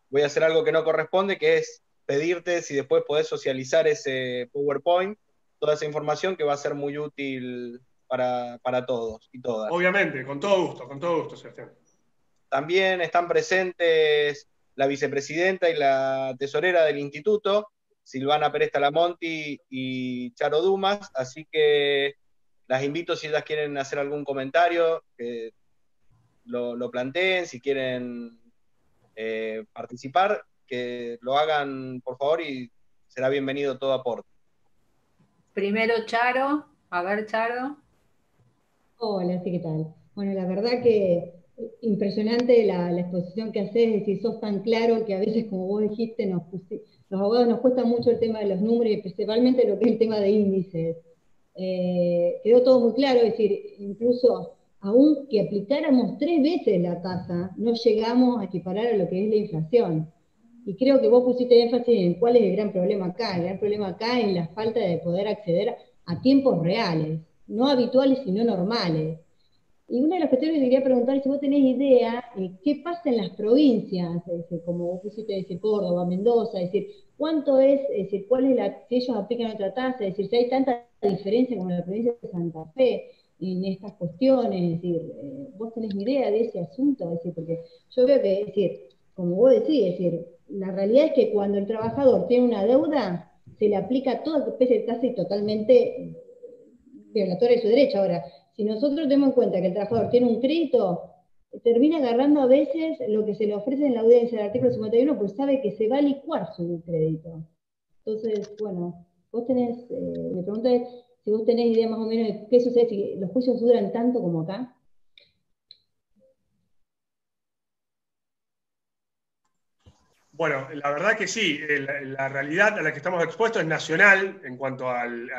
Voy a hacer algo que no corresponde, que es pedirte si después podés socializar ese PowerPoint, toda esa información que va a ser muy útil para todos y todas. Obviamente, con todo gusto, Sebastián. También están presentes la vicepresidenta y la tesorera del instituto, Silvana Pérez Talamonti y Charo Dumas, así que las invito si ellas quieren hacer algún comentario, que lo planteen, si quieren participar, que lo hagan por favor y será bienvenido todo aporte. Primero Charo, a ver Charo. Hola, sí, ¿qué tal? Bueno, la verdad que impresionante la exposición que haces, es decir, sos tan claro que a veces, como vos dijiste, los abogados nos cuesta mucho el tema de los números y principalmente lo que es el tema de índices. Quedó todo muy claro, es decir, incluso aunque aplicáramos 3 veces la tasa, no llegamos a equiparar a lo que es la inflación. Y creo que vos pusiste énfasis en cuál es el gran problema acá. El gran problema acá es la falta de poder acceder a tiempos reales, no habituales, sino normales. Y una de las cuestiones que quería preguntar es si vos tenés idea qué pasa en las provincias, es decir, como vos pusiste decir Córdoba, Mendoza, es decir, cuánto es decir, cuál es si ellos aplican otra tasa, es decir, si hay tanta diferencia como en la provincia de Santa Fe en estas cuestiones, es decir, vos tenés idea de ese asunto, es decir, porque yo veo que, es decir, como vos decís, es decir, la realidad es que cuando el trabajador tiene una deuda, se le aplica toda especie de tasa y totalmente violatoria de su derecho. Ahora, si nosotros tenemos en cuenta que el trabajador tiene un crédito, termina agarrando a veces lo que se le ofrece en la audiencia del artículo 51, pues sabe que se va a licuar su crédito. Entonces, bueno, vos tenés, mi pregunta es si vos tenés idea más o menos de qué sucede, si los juicios duran tanto como acá. Bueno, la verdad que sí, la realidad a la que estamos expuestos es nacional en cuanto al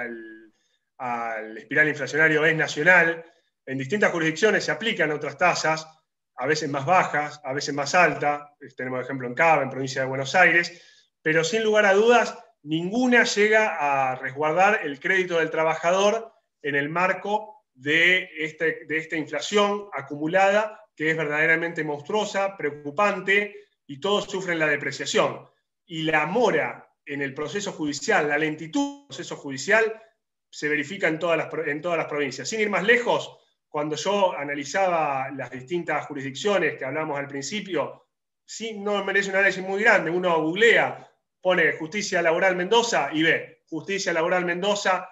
espiral inflacionario, es nacional. En distintas jurisdicciones se aplican otras tasas, a veces más bajas, a veces más altas. Tenemos ejemplo en Cava, en provincia de Buenos Aires, pero sin lugar a dudas, ninguna llega a resguardar el crédito del trabajador en el marco de esta inflación acumulada, que es verdaderamente monstruosa, preocupante, y todos sufren la depreciación. Y la mora en el proceso judicial, la lentitud del proceso judicial, se verifica en todas las provincias. Sin ir más lejos, cuando yo analizaba las distintas jurisdicciones que hablamos al principio, sí, no merece un análisis muy grande. Uno googlea, pone justicia laboral Mendoza y ve justicia laboral Mendoza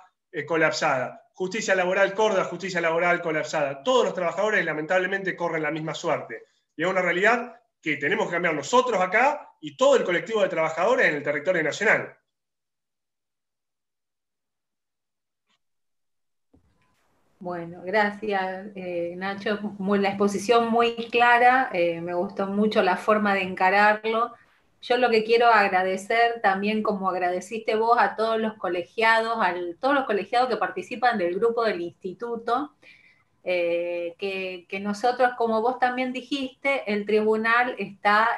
colapsada, justicia laboral Córdoba, justicia laboral colapsada. Todos los trabajadores lamentablemente corren la misma suerte. Y es una realidad que tenemos que cambiar nosotros acá y todo el colectivo de trabajadores en el territorio nacional. Bueno, gracias Nacho, la exposición muy clara, me gustó mucho la forma de encararlo. Yo lo que quiero agradecer también, como agradeciste vos, a todos los colegiados, todos los colegiados que participan del grupo del instituto, que nosotros, como vos también dijiste, el tribunal está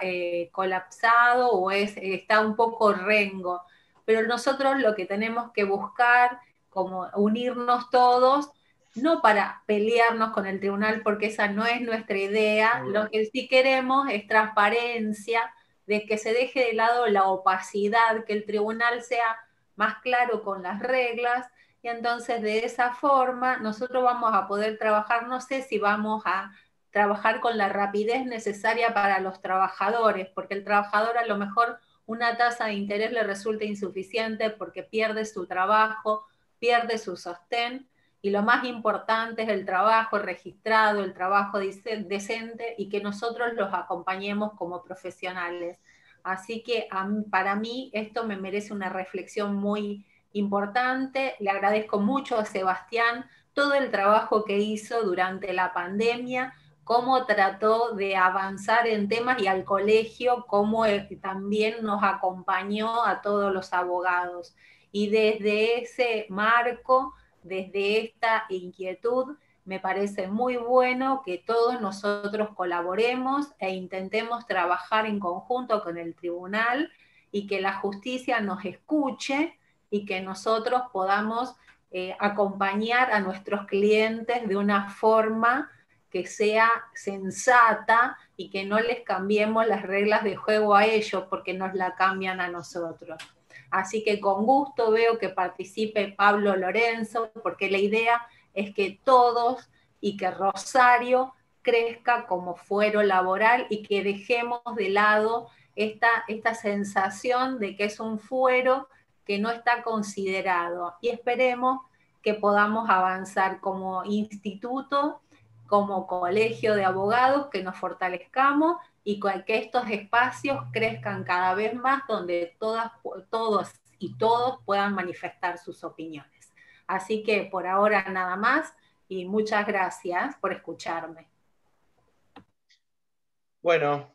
colapsado o está un poco rengo, pero nosotros lo que tenemos que buscar, como unirnos todos, no para pelearnos con el tribunal, porque esa no es nuestra idea, lo que sí queremos es transparencia, de que se deje de lado la opacidad, que el tribunal sea más claro con las reglas, y entonces de esa forma nosotros vamos a poder trabajar, no sé si vamos a trabajar con la rapidez necesaria para los trabajadores, porque el trabajador a lo mejor una tasa de interés le resulta insuficiente porque pierde su trabajo, pierde su sostén, y lo más importante es el trabajo registrado, el trabajo decente, y que nosotros los acompañemos como profesionales. Así que para mí esto me merece una reflexión muy importante. Le agradezco mucho a Sebastián todo el trabajo que hizo durante la pandemia, cómo trató de avanzar en temas, y al colegio, cómo también nos acompañó a todos los abogados. Y desde ese marco, desde esta inquietud, me parece muy bueno que todos nosotros colaboremos e intentemos trabajar en conjunto con el tribunal, y que la justicia nos escuche y que nosotros podamos acompañar a nuestros clientes de una forma que sea sensata y que no les cambiemos las reglas de juego a ellos porque nos la cambian a nosotros. Así que con gusto veo que participe Pablo Lorenzo, porque la idea es que todos y que Rosario crezca como fuero laboral, y que dejemos de lado esta sensación de que es un fuero que no está considerado, y esperemos que podamos avanzar como instituto, como colegio de abogados, que nos fortalezcamos y que estos espacios crezcan cada vez más, donde todos y todos puedan manifestar sus opiniones. Así que por ahora nada más, y muchas gracias por escucharme. Bueno,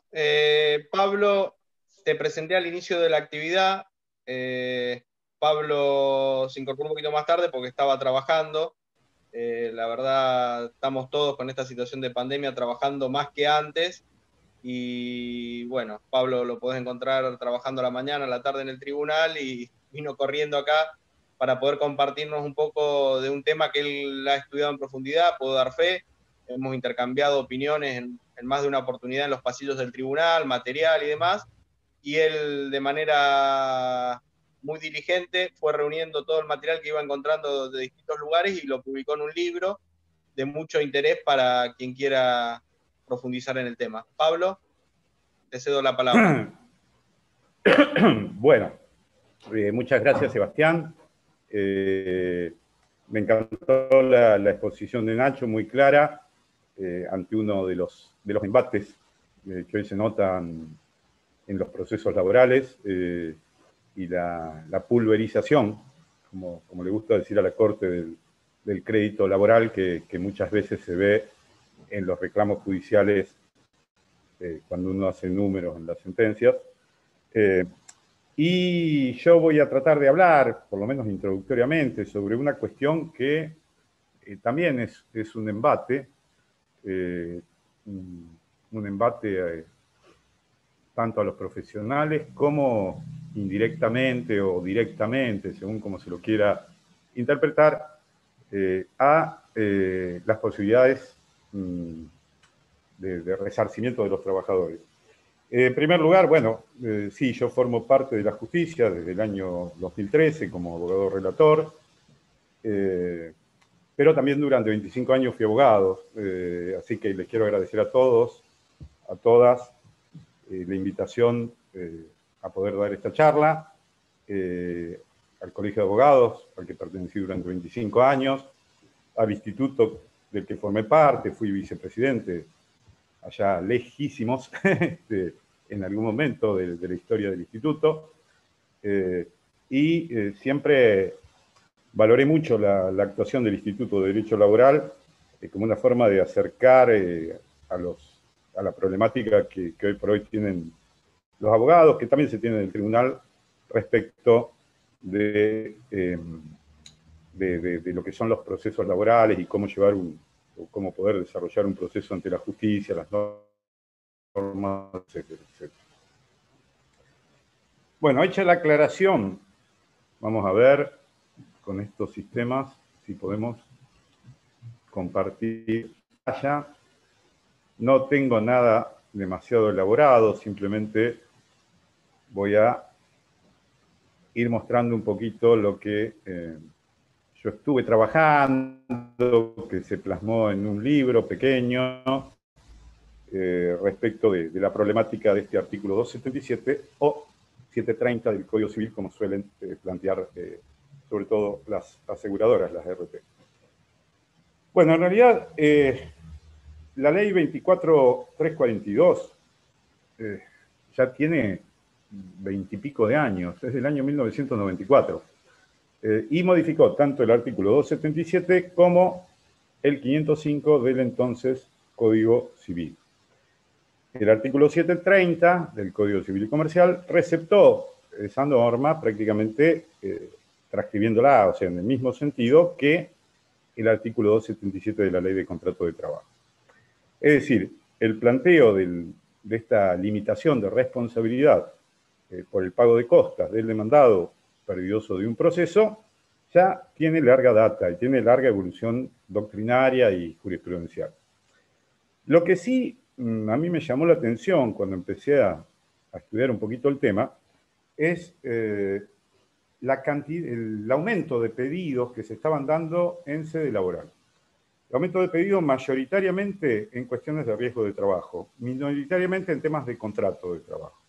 Pablo, te presenté al inicio de la actividad. Pablo se incorporó un poquito más tarde porque estaba trabajando. La verdad, estamos todos con esta situación de pandemia trabajando más que antes. Y bueno, Pablo lo podés encontrar trabajando a la mañana, a la tarde en el tribunal y vino corriendo acá para poder compartirnos un poco de un tema que él ha estudiado en profundidad, puedo dar fe. Hemos intercambiado opiniones en más de una oportunidad en los pasillos del tribunal, material y demás. Y él de manera muy diligente fue reuniendo todo el material que iba encontrando de distintos lugares y lo publicó en un libro de mucho interés para quien quiera profundizar en el tema. Pablo, te cedo la palabra. Bueno, muchas gracias, Sebastián. Me encantó la exposición de Nacho, muy clara, ante uno de los embates que hoy se notan en los procesos laborales y la pulverización, como le gusta decir a la Corte, del crédito laboral que muchas veces se ve en los reclamos judiciales cuando uno hace números en las sentencias. Y yo voy a tratar de hablar, por lo menos introductoriamente, sobre una cuestión que también es un embate, un embate tanto a los profesionales como indirectamente o directamente, según como se lo quiera interpretar, a las posibilidades de resarcimiento de los trabajadores. En primer lugar, bueno, sí, yo formo parte de la justicia desde el año 2013 como abogado relator, pero también durante 25 años fui abogado, así que les quiero agradecer a todos, a todas, la invitación a poder dar esta charla, al Colegio de Abogados, al que pertenecí durante 25 años, al instituto del que formé parte, fui vicepresidente allá lejísimos, en algún momento de la historia del instituto, y siempre valoré mucho la actuación del Instituto de Derecho Laboral como una forma de acercar a la problemática que hoy por hoy tienen los abogados, que también se tiene en el tribunal respecto de lo que son los procesos laborales y cómo llevar o cómo poder desarrollar un proceso ante la justicia, las normas, etcétera, etcétera. Bueno, hecha la aclaración, vamos a ver con estos sistemas si podemos compartir allá. No tengo nada demasiado elaborado, simplemente voy a ir mostrando un poquito lo que yo estuve trabajando, que se plasmó en un libro pequeño respecto de la problemática de este artículo 277 o 730 del Código Civil, como suelen plantear sobre todo las aseguradoras, las RT. Bueno, en realidad, la ley 24342 ya tiene 20 y pico de años, es del año 1994, y modificó tanto el artículo 277 como el 505 del entonces Código Civil. El artículo 730 del Código Civil y Comercial receptó esa norma prácticamente transcribiéndola, o sea, en el mismo sentido que el artículo 277 de la Ley de Contrato de Trabajo. Es decir, el planteo de esta limitación de responsabilidad por el pago de costas del demandado perdioso de un proceso ya tiene larga data y tiene larga evolución doctrinaria y jurisprudencial. Lo que sí a mí me llamó la atención cuando empecé a estudiar un poquito el tema es el aumento de pedidos que se estaban dando en sede laboral. El aumento de pedidos mayoritariamente en cuestiones de riesgo de trabajo, minoritariamente en temas de contrato de trabajo.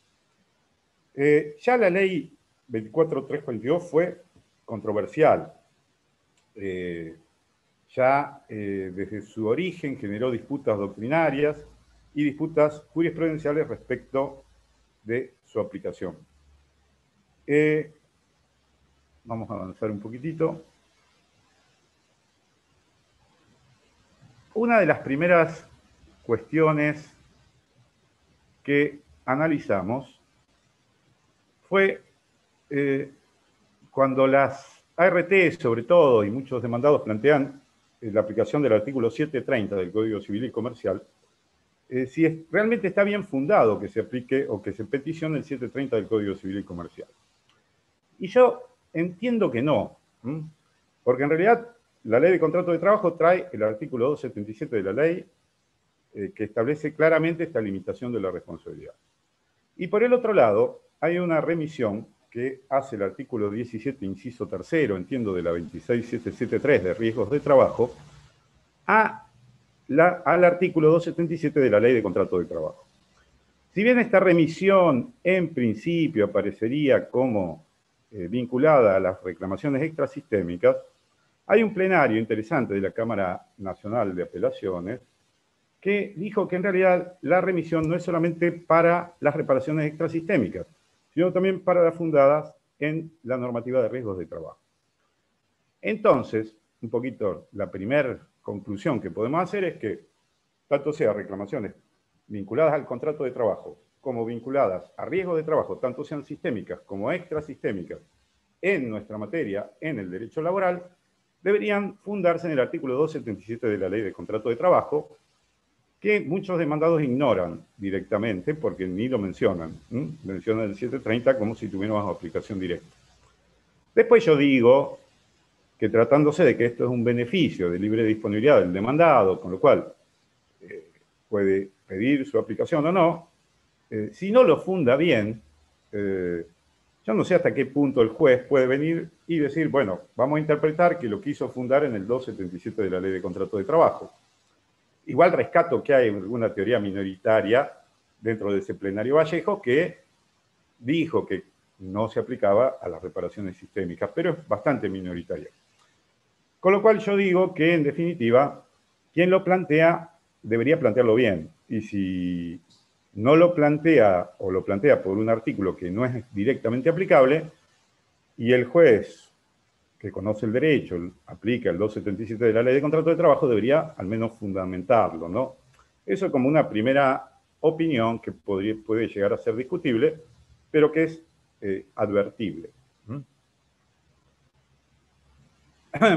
Ya la ley 24342 fue controversial. Desde su origen generó disputas doctrinarias y disputas jurisprudenciales respecto de su aplicación. Vamos a avanzar un poquitito. Una de las primeras cuestiones que analizamos fue cuando las ART, sobre todo, y muchos demandados plantean la aplicación del artículo 730 del Código Civil y Comercial, si realmente está bien fundado que se aplique o que se peticione el 730 del Código Civil y Comercial. Y yo entiendo que no, porque en realidad la Ley de Contrato de Trabajo trae el artículo 277 de la ley que establece claramente esta limitación de la responsabilidad. Y por el otro lado, hay una remisión que hace el artículo 17, inciso tercero, entiendo, de la 26773 de riesgos de trabajo, al artículo 277 de la Ley de Contrato de Trabajo. Si bien esta remisión en principio aparecería como vinculada a las reclamaciones extrasistémicas, hay un plenario interesante de la Cámara Nacional de Apelaciones que dijo que en realidad la remisión no es solamente para las reparaciones extrasistémicas, sino también para las fundadas en la normativa de riesgos de trabajo. Entonces, un poquito la primera conclusión que podemos hacer es que tanto sea reclamaciones vinculadas al contrato de trabajo como vinculadas a riesgos de trabajo, tanto sean sistémicas como extrasistémicas, en nuestra materia, en el derecho laboral, deberían fundarse en el artículo 277 de la Ley de Contrato de Trabajo, que muchos demandados ignoran directamente porque ni lo mencionan. Mencionan el 730 como si tuviéramos aplicación directa. Después yo digo que tratándose de que esto es un beneficio de libre disponibilidad del demandado, con lo cual puede pedir su aplicación o no, si no lo funda bien, yo no sé hasta qué punto el juez puede venir y decir, bueno, vamos a interpretar que lo quiso fundar en el 277 de la Ley de Contrato de Trabajo. Igual rescato que hay alguna teoría minoritaria dentro de ese plenario Vallejo que dijo que no se aplicaba a las reparaciones sistémicas, pero es bastante minoritaria. Con lo cual yo digo que, en definitiva, quien lo plantea debería plantearlo bien. Y si no lo plantea o lo plantea por un artículo que no es directamente aplicable y el juez que conoce el derecho aplica el 277 de la Ley de Contrato de Trabajo, debería al menos fundamentarlo, ¿no? Eso como una primera opinión que puede llegar a ser discutible, pero que es advertible.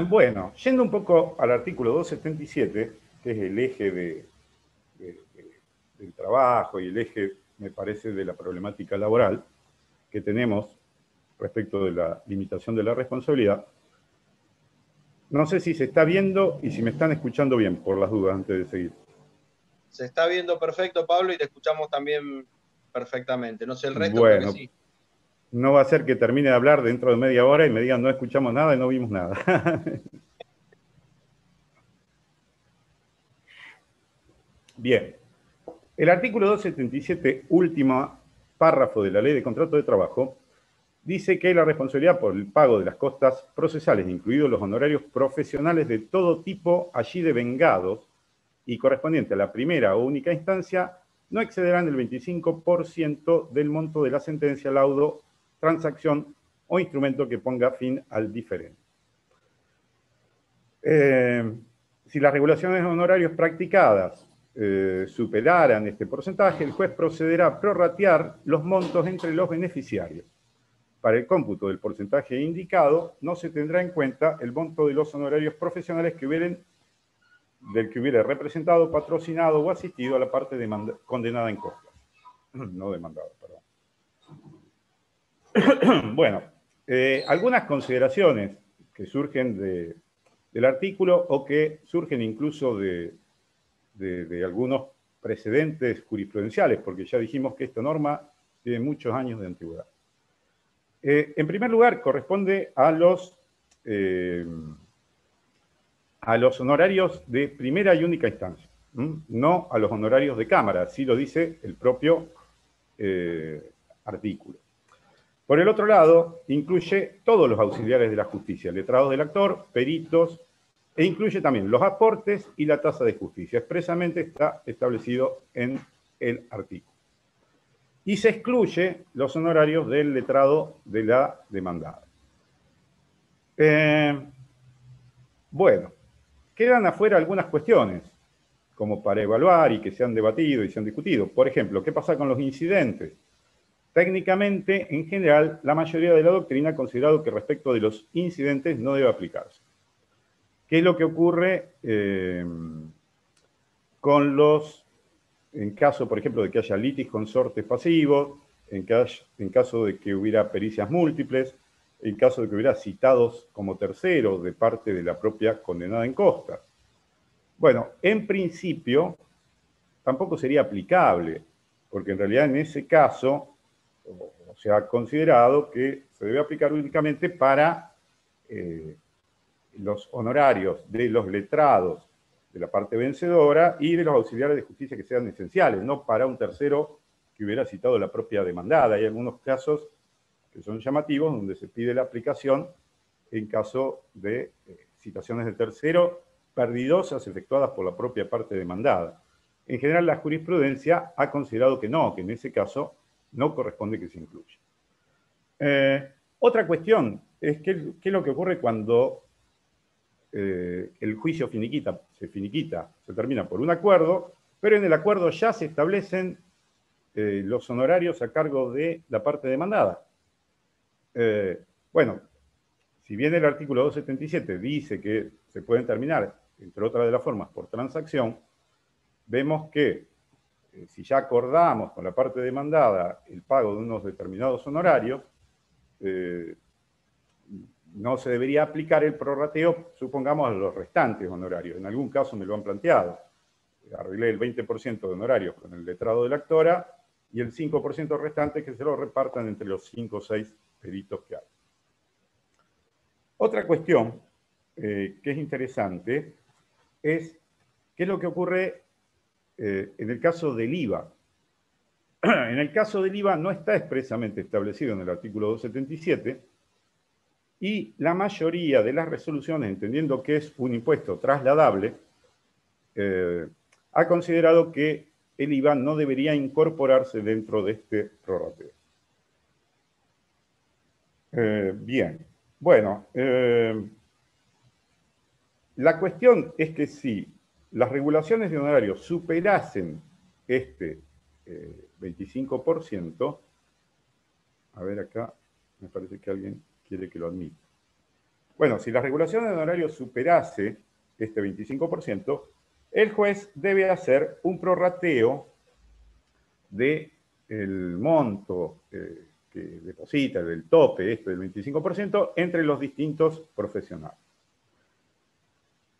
Bueno, yendo un poco al artículo 277, que es el eje del trabajo y el eje, me parece, de la problemática laboral que tenemos respecto de la limitación de la responsabilidad. No sé si se está viendo y si me están escuchando bien, por las dudas, antes de seguir. Se está viendo perfecto, Pablo, y te escuchamos también perfectamente. No sé el resto, bueno, pero que sí. No va a ser que termine de hablar dentro de media hora y me digan no escuchamos nada y no vimos nada. Bien. El artículo 277, último párrafo de la Ley de Contrato de Trabajo, dice que la responsabilidad por el pago de las costas procesales, incluidos los honorarios profesionales de todo tipo allí devengados y correspondiente a la primera o única instancia, no excederán el 25% del monto de la sentencia, laudo, transacción o instrumento que ponga fin al diferendo. Si las regulaciones de honorarios practicadas superaran este porcentaje, el juez procederá a prorratear los montos entre los beneficiarios. Para el cómputo del porcentaje indicado, no se tendrá en cuenta el monto de los honorarios profesionales del que hubiera representado, patrocinado o asistido a la parte condenada en costas. No demandado, perdón. Bueno, algunas consideraciones que surgen del artículo o que surgen incluso de algunos precedentes jurisprudenciales, porque ya dijimos que esta norma tiene muchos años de antigüedad. En primer lugar, corresponde a los honorarios de primera y única instancia, no a los honorarios de cámara, así lo dice el propio artículo. Por el otro lado, incluye todos los auxiliares de la justicia, letrados del actor, peritos, e incluye también los aportes y la tasa de justicia. Expresamente está establecido en el artículo. Y se excluye los honorarios del letrado de la demandada. Bueno, quedan afuera algunas cuestiones, como para evaluar y que se han debatido y se han discutido. Por ejemplo, ¿qué pasa con los incidentes? Técnicamente, en general, la mayoría de la doctrina ha considerado que respecto de los incidentes no debe aplicarse. ¿Qué es lo que ocurre con en caso, por ejemplo, de que haya litis consortes pasivos, en caso de que hubiera pericias múltiples, en caso de que hubiera citados como terceros de parte de la propia condenada en costas? Bueno, en principio tampoco sería aplicable, porque en realidad en ese caso se ha considerado que se debe aplicar únicamente para los honorarios de los letrados de la parte vencedora y de los auxiliares de justicia que sean esenciales, no para un tercero que hubiera citado la propia demandada. Hay algunos casos que son llamativos donde se pide la aplicación en caso de citaciones de tercero perdidosas efectuadas por la propia parte demandada. En general, la jurisprudencia ha considerado que no, que en ese caso no corresponde que se incluya. Otra cuestión es qué es lo que ocurre cuando el juicio se termina por un acuerdo, pero en el acuerdo ya se establecen los honorarios a cargo de la parte demandada. Bueno, si bien el artículo 277 dice que se pueden terminar, entre otras de las formas, por transacción, vemos que si ya acordamos con la parte demandada el pago de unos determinados honorarios, no se debería aplicar el prorrateo, supongamos, a los restantes honorarios. En algún caso me lo han planteado. Arreglé el 20% de honorarios con el letrado de la actora y el 5% restante que se lo repartan entre los 5 o 6 peritos que hay. Otra cuestión que es interesante es qué es lo que ocurre en el caso del IVA. En el caso del IVA no está expresamente establecido en el artículo 277 y la mayoría de las resoluciones, entendiendo que es un impuesto trasladable, ha considerado que el IVA no debería incorporarse dentro de este prorrateo. Bien, bueno, la cuestión es que si las regulaciones de honorarios superasen este 25%, a ver acá, me parece que alguien quiere que lo admita. Bueno, si la regulación de honorarios superase este 25%, el juez debe hacer un prorrateo del monto que deposita, del tope, del 25%, entre los distintos profesionales.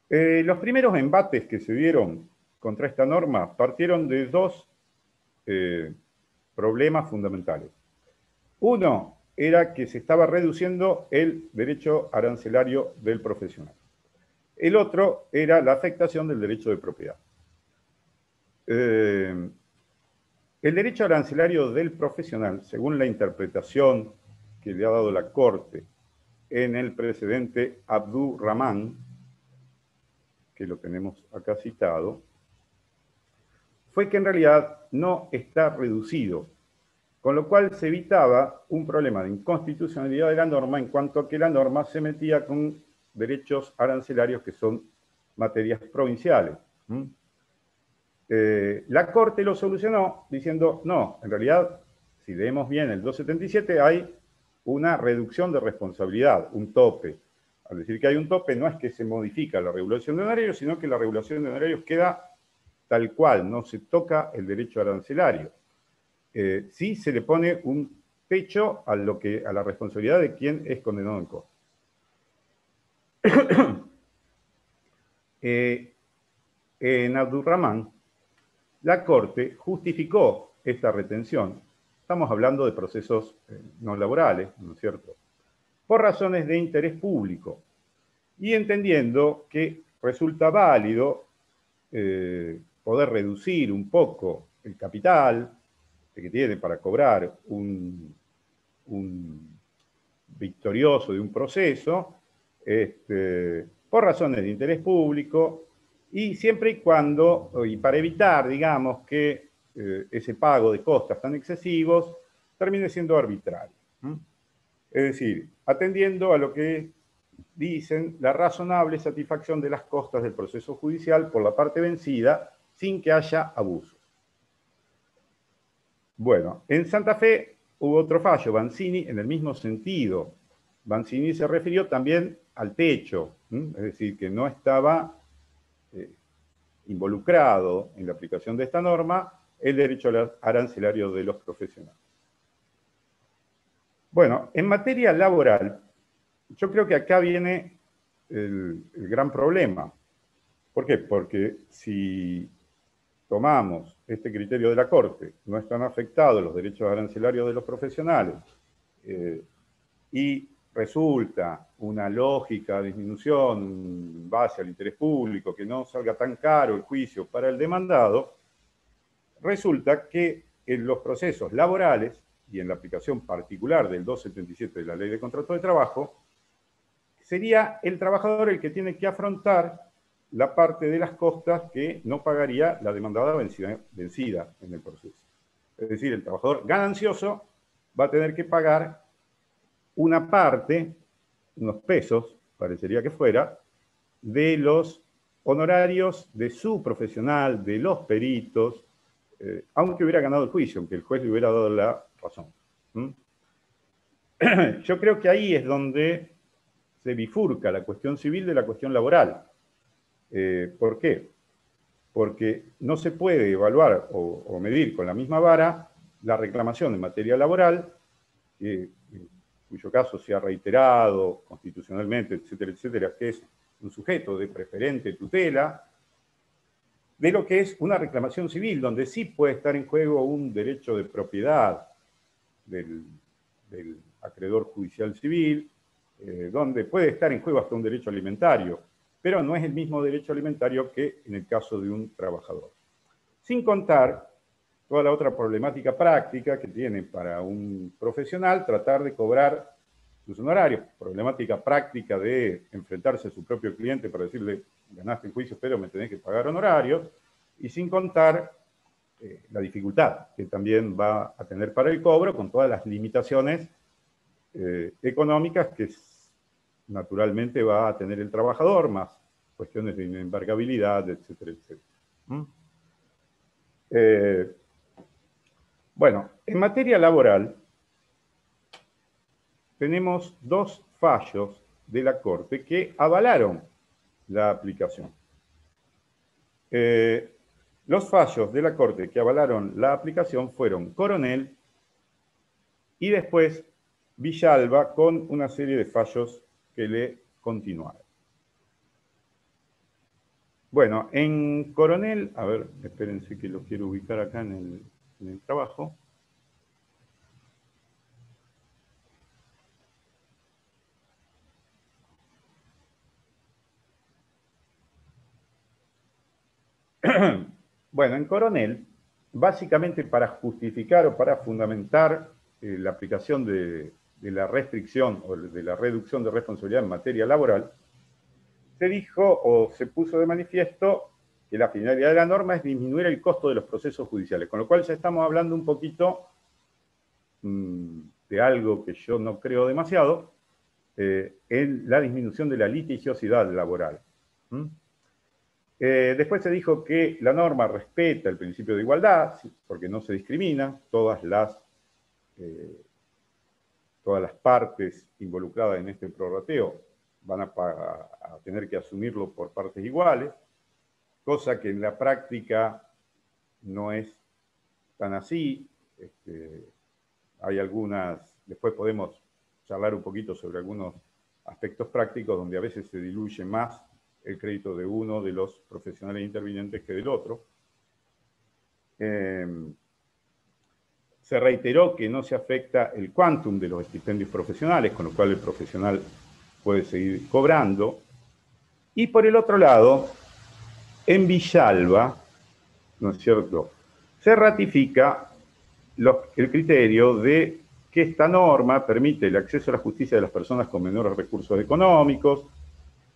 Los primeros embates que se dieron contra esta norma partieron de dos problemas fundamentales. Uno era que se estaba reduciendo el derecho arancelario del profesional. El otro era la afectación del derecho de propiedad. El derecho arancelario del profesional, según la interpretación que le ha dado la Corte en el precedente Abdurrahman, que lo tenemos acá citado, fue que en realidad no está reducido, con lo cual se evitaba un problema de inconstitucionalidad de la norma en cuanto a que la norma se metía con derechos arancelarios que son materias provinciales. La Corte lo solucionó diciendo, no, en realidad, si leemos bien el 277, hay una reducción de responsabilidad, un tope. Al decir que hay un tope, no es que se modifica la regulación de honorarios, sino que la regulación de honorarios queda tal cual, no se toca el derecho arancelario. Sí se le pone un techo a la responsabilidad de quien es condenado en costa. En Abdurrahman, la Corte justificó esta retención. Estamos hablando de procesos no laborales, ¿no es cierto?, por razones de interés público, y entendiendo que resulta válido poder reducir un poco el capital que tiene para cobrar un victorioso de un proceso, por razones de interés público, y siempre y cuando, y para evitar, digamos, que ese pago de costas tan excesivos termine siendo arbitrario. Es decir, atendiendo a lo que dicen la razonable satisfacción de las costas del proceso judicial por la parte vencida sin que haya abuso. Bueno, en Santa Fe hubo otro fallo, Banzini, en el mismo sentido. Banzini se refirió también al techo, es decir, que no estaba involucrado en la aplicación de esta norma el derecho arancelario de los profesionales. Bueno, en materia laboral, yo creo que acá viene el gran problema. ¿Por qué? Porque si tomamos este criterio de la Corte, no están afectados los derechos arancelarios de los profesionales, y resulta una lógica disminución en base al interés público, que no salga tan caro el juicio para el demandado, resulta que en los procesos laborales y en la aplicación particular del 277 de la Ley de Contrato de Trabajo, sería el trabajador el que tiene que afrontar la parte de las costas que no pagaría la demandada vencida en el proceso. Es decir, el trabajador ganancioso va a tener que pagar una parte, unos pesos, parecería que fuera, de los honorarios de su profesional, de los peritos, aunque hubiera ganado el juicio, aunque el juez le hubiera dado la razón. Yo creo que ahí es donde se bifurca la cuestión civil de la cuestión laboral. ¿Por qué? Porque no se puede evaluar o medir con la misma vara la reclamación en materia laboral, cuyo caso se ha reiterado constitucionalmente, etcétera, etcétera, que es un sujeto de preferente tutela, de lo que es una reclamación civil, donde sí puede estar en juego un derecho de propiedad del acreedor judicial civil, donde puede estar en juego hasta un derecho alimentario, pero no es el mismo derecho alimentario que en el caso de un trabajador. Sin contar toda la otra problemática práctica que tiene para un profesional tratar de cobrar sus honorarios, problemática práctica de enfrentarse a su propio cliente para decirle, ganaste el juicio, pero me tenés que pagar honorarios, y sin contar la dificultad que también va a tener para el cobro, con todas las limitaciones económicas que naturalmente va a tener el trabajador, más cuestiones de inembargabilidad, etcétera, etcétera. Bueno, en materia laboral tenemos dos fallos de la Corte que avalaron la aplicación. Los fallos de la Corte que avalaron la aplicación fueron Coronel y después Villalba, con una serie de fallos que le continuaron. Bueno, en Coronel, a ver, espérense que lo quiero ubicar acá en el trabajo. Bueno, en Coronel, básicamente para justificar o para fundamentar la aplicación de la restricción o de la reducción de responsabilidad en materia laboral, se dijo o se puso de manifiesto que la finalidad de la norma es disminuir el costo de los procesos judiciales, con lo cual ya estamos hablando un poquito de algo que yo no creo demasiado, en la disminución de la litigiosidad laboral. Después se dijo que la norma respeta el principio de igualdad, porque no se discrimina, todas las partes involucradas en este prorrateo van a tener que asumirlo por partes iguales, cosa que en la práctica no es tan así. Hay algunas, después podemos charlar un poquito sobre algunos aspectos prácticos donde a veces se diluye más el crédito de uno de los profesionales intervinientes que del otro. Se reiteró que no se afecta el quantum de los estipendios profesionales, con lo cual el profesional puede seguir cobrando. Y por el otro lado, en Villalba, ¿no es cierto?, se ratifica el criterio de que esta norma permite el acceso a la justicia de las personas con menores recursos económicos,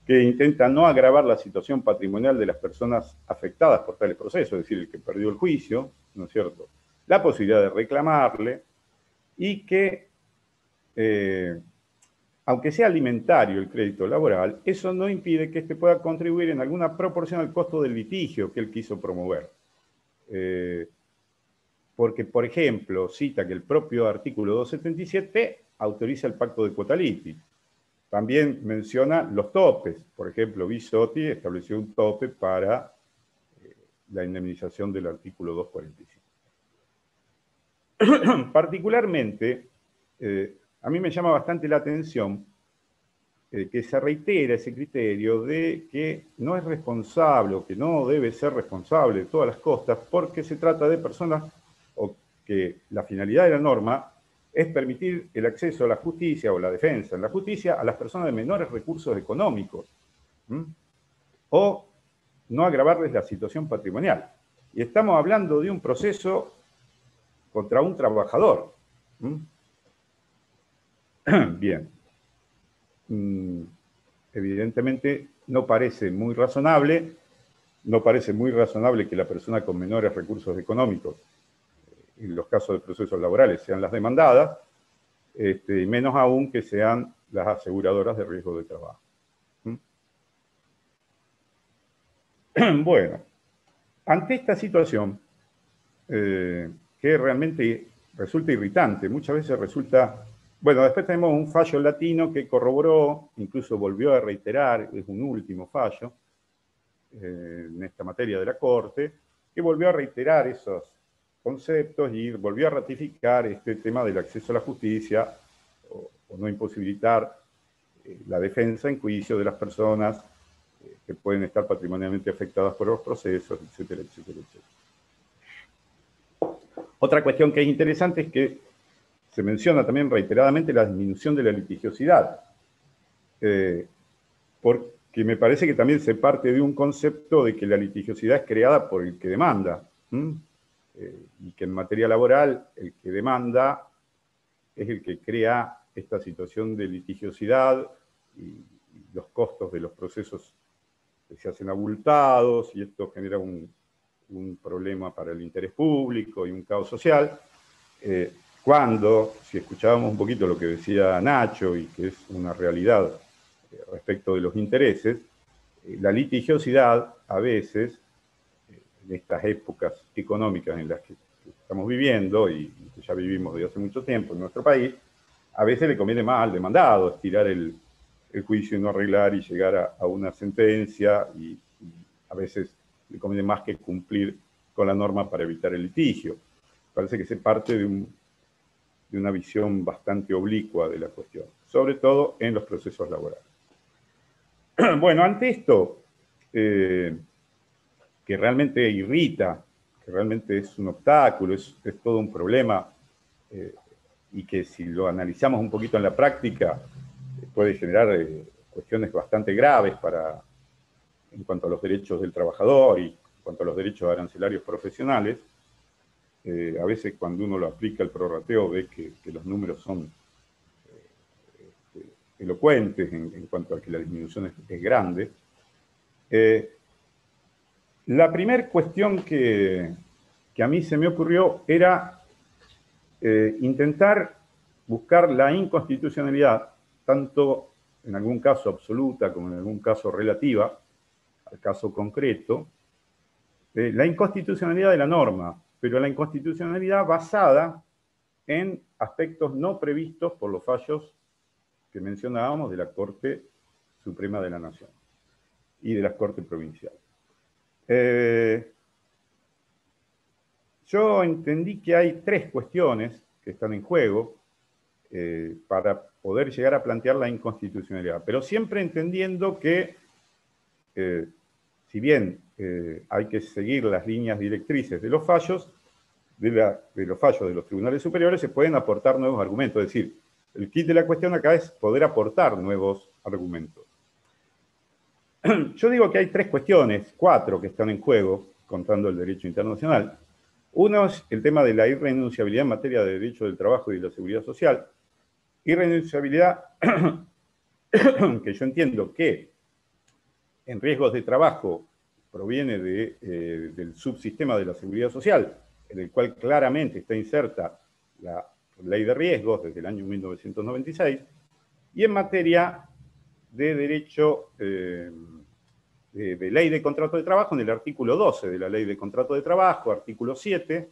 que intenta no agravar la situación patrimonial de las personas afectadas por tales procesos, es decir, el que perdió el juicio, ¿no es cierto?, la posibilidad de reclamarle, y que, aunque sea alimentario el crédito laboral, eso no impide que éste pueda contribuir en alguna proporción al costo del litigio que él quiso promover. Porque, por ejemplo, cita que el propio artículo 277 autoriza el pacto de quota litis. también menciona los topes. Por ejemplo, Bisotti estableció un tope para la indemnización del artículo 245. Particularmente, a mí me llama bastante la atención que se reitera ese criterio de que no es responsable o que no debe ser responsable de todas las costas porque se trata de personas o que la finalidad de la norma es permitir el acceso a la justicia o la defensa en la justicia a las personas de menores recursos económicos, o no agravarles la situación patrimonial. Y estamos hablando de un proceso contra un trabajador. Bien. Evidentemente no parece muy razonable que la persona con menores recursos económicos, en los casos de procesos laborales, sean las demandadas, y menos aún que sean las aseguradoras de riesgo de trabajo. Bueno, ante esta situación, que realmente resulta irritante, muchas veces resulta... Bueno, después tenemos un fallo latino que corroboró, incluso volvió a reiterar, es un último fallo en esta materia de la Corte, que volvió a reiterar esos conceptos y volvió a ratificar este tema del acceso a la justicia o no imposibilitar la defensa en juicio de las personas que pueden estar patrimonialmente afectadas por los procesos, etcétera, etcétera, etcétera. Otra cuestión que es interesante es que se menciona también reiteradamente la disminución de la litigiosidad, porque me parece que también se parte de un concepto de que la litigiosidad es creada por el que demanda, y que en materia laboral el que demanda es el que crea esta situación de litigiosidad y los costos de los procesos que se hacen abultados, y esto genera un problema para el interés público y un caos social. Cuando, si escuchábamos un poquito lo que decía Nacho, y que es una realidad respecto de los intereses, la litigiosidad a veces, en estas épocas económicas en las que estamos viviendo, y que ya vivimos desde hace mucho tiempo en nuestro país, a veces le conviene más al demandado estirar el juicio y no arreglar y llegar a una sentencia, y a veces le conviene más que cumplir con la norma para evitar el litigio. Parece que se parte de una visión bastante oblicua de la cuestión, sobre todo en los procesos laborales. Bueno, ante esto, que realmente irrita, que realmente es un obstáculo, es todo un problema, y que si lo analizamos un poquito en la práctica, puede generar cuestiones bastante graves en cuanto a los derechos del trabajador y en cuanto a los derechos arancelarios profesionales. A veces cuando uno lo aplica el prorrateo ve que los números son elocuentes en cuanto a que la disminución es grande. La primera cuestión que a mí se me ocurrió era intentar buscar la inconstitucionalidad, tanto en algún caso absoluta como en algún caso relativa, al caso concreto, la inconstitucionalidad de la norma, pero la inconstitucionalidad basada en aspectos no previstos por los fallos que mencionábamos de la Corte Suprema de la Nación y de las Cortes Provinciales. Yo entendí que hay tres cuestiones que están en juego para poder llegar a plantear la inconstitucionalidad, pero siempre entendiendo que, si bien hay que seguir las líneas directrices de los fallos, de los fallos de los tribunales superiores, se pueden aportar nuevos argumentos. Es decir, el kit de la cuestión acá es poder aportar nuevos argumentos. Yo digo que hay tres cuestiones, cuatro que están en juego, contando el derecho internacional. Uno es el tema de la irrenunciabilidad en materia de derecho del trabajo y de la seguridad social. Irrenunciabilidad que yo entiendo que en riesgos de trabajo proviene del subsistema de la seguridad social, en el cual claramente está inserta la ley de riesgos desde el año 1996, y en materia de derecho de ley de contrato de trabajo, en el artículo 12 de la ley de contrato de trabajo, artículo 7,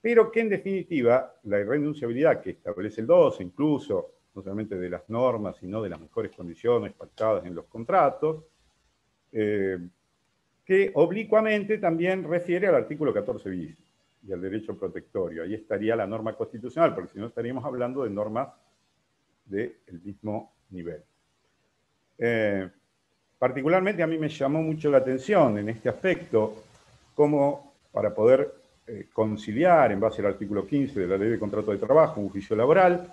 pero que en definitiva la irrenunciabilidad que establece el 12, incluso no solamente de las normas, sino de las mejores condiciones pactadas en los contratos, que oblicuamente también refiere al artículo 14 bis y al derecho protectorio. Ahí estaría la norma constitucional, porque si no estaríamos hablando de normas del mismo nivel. Particularmente a mí me llamó mucho la atención en este aspecto, cómo para poder conciliar en base al artículo 15 de la Ley de Contrato de Trabajo un juicio laboral,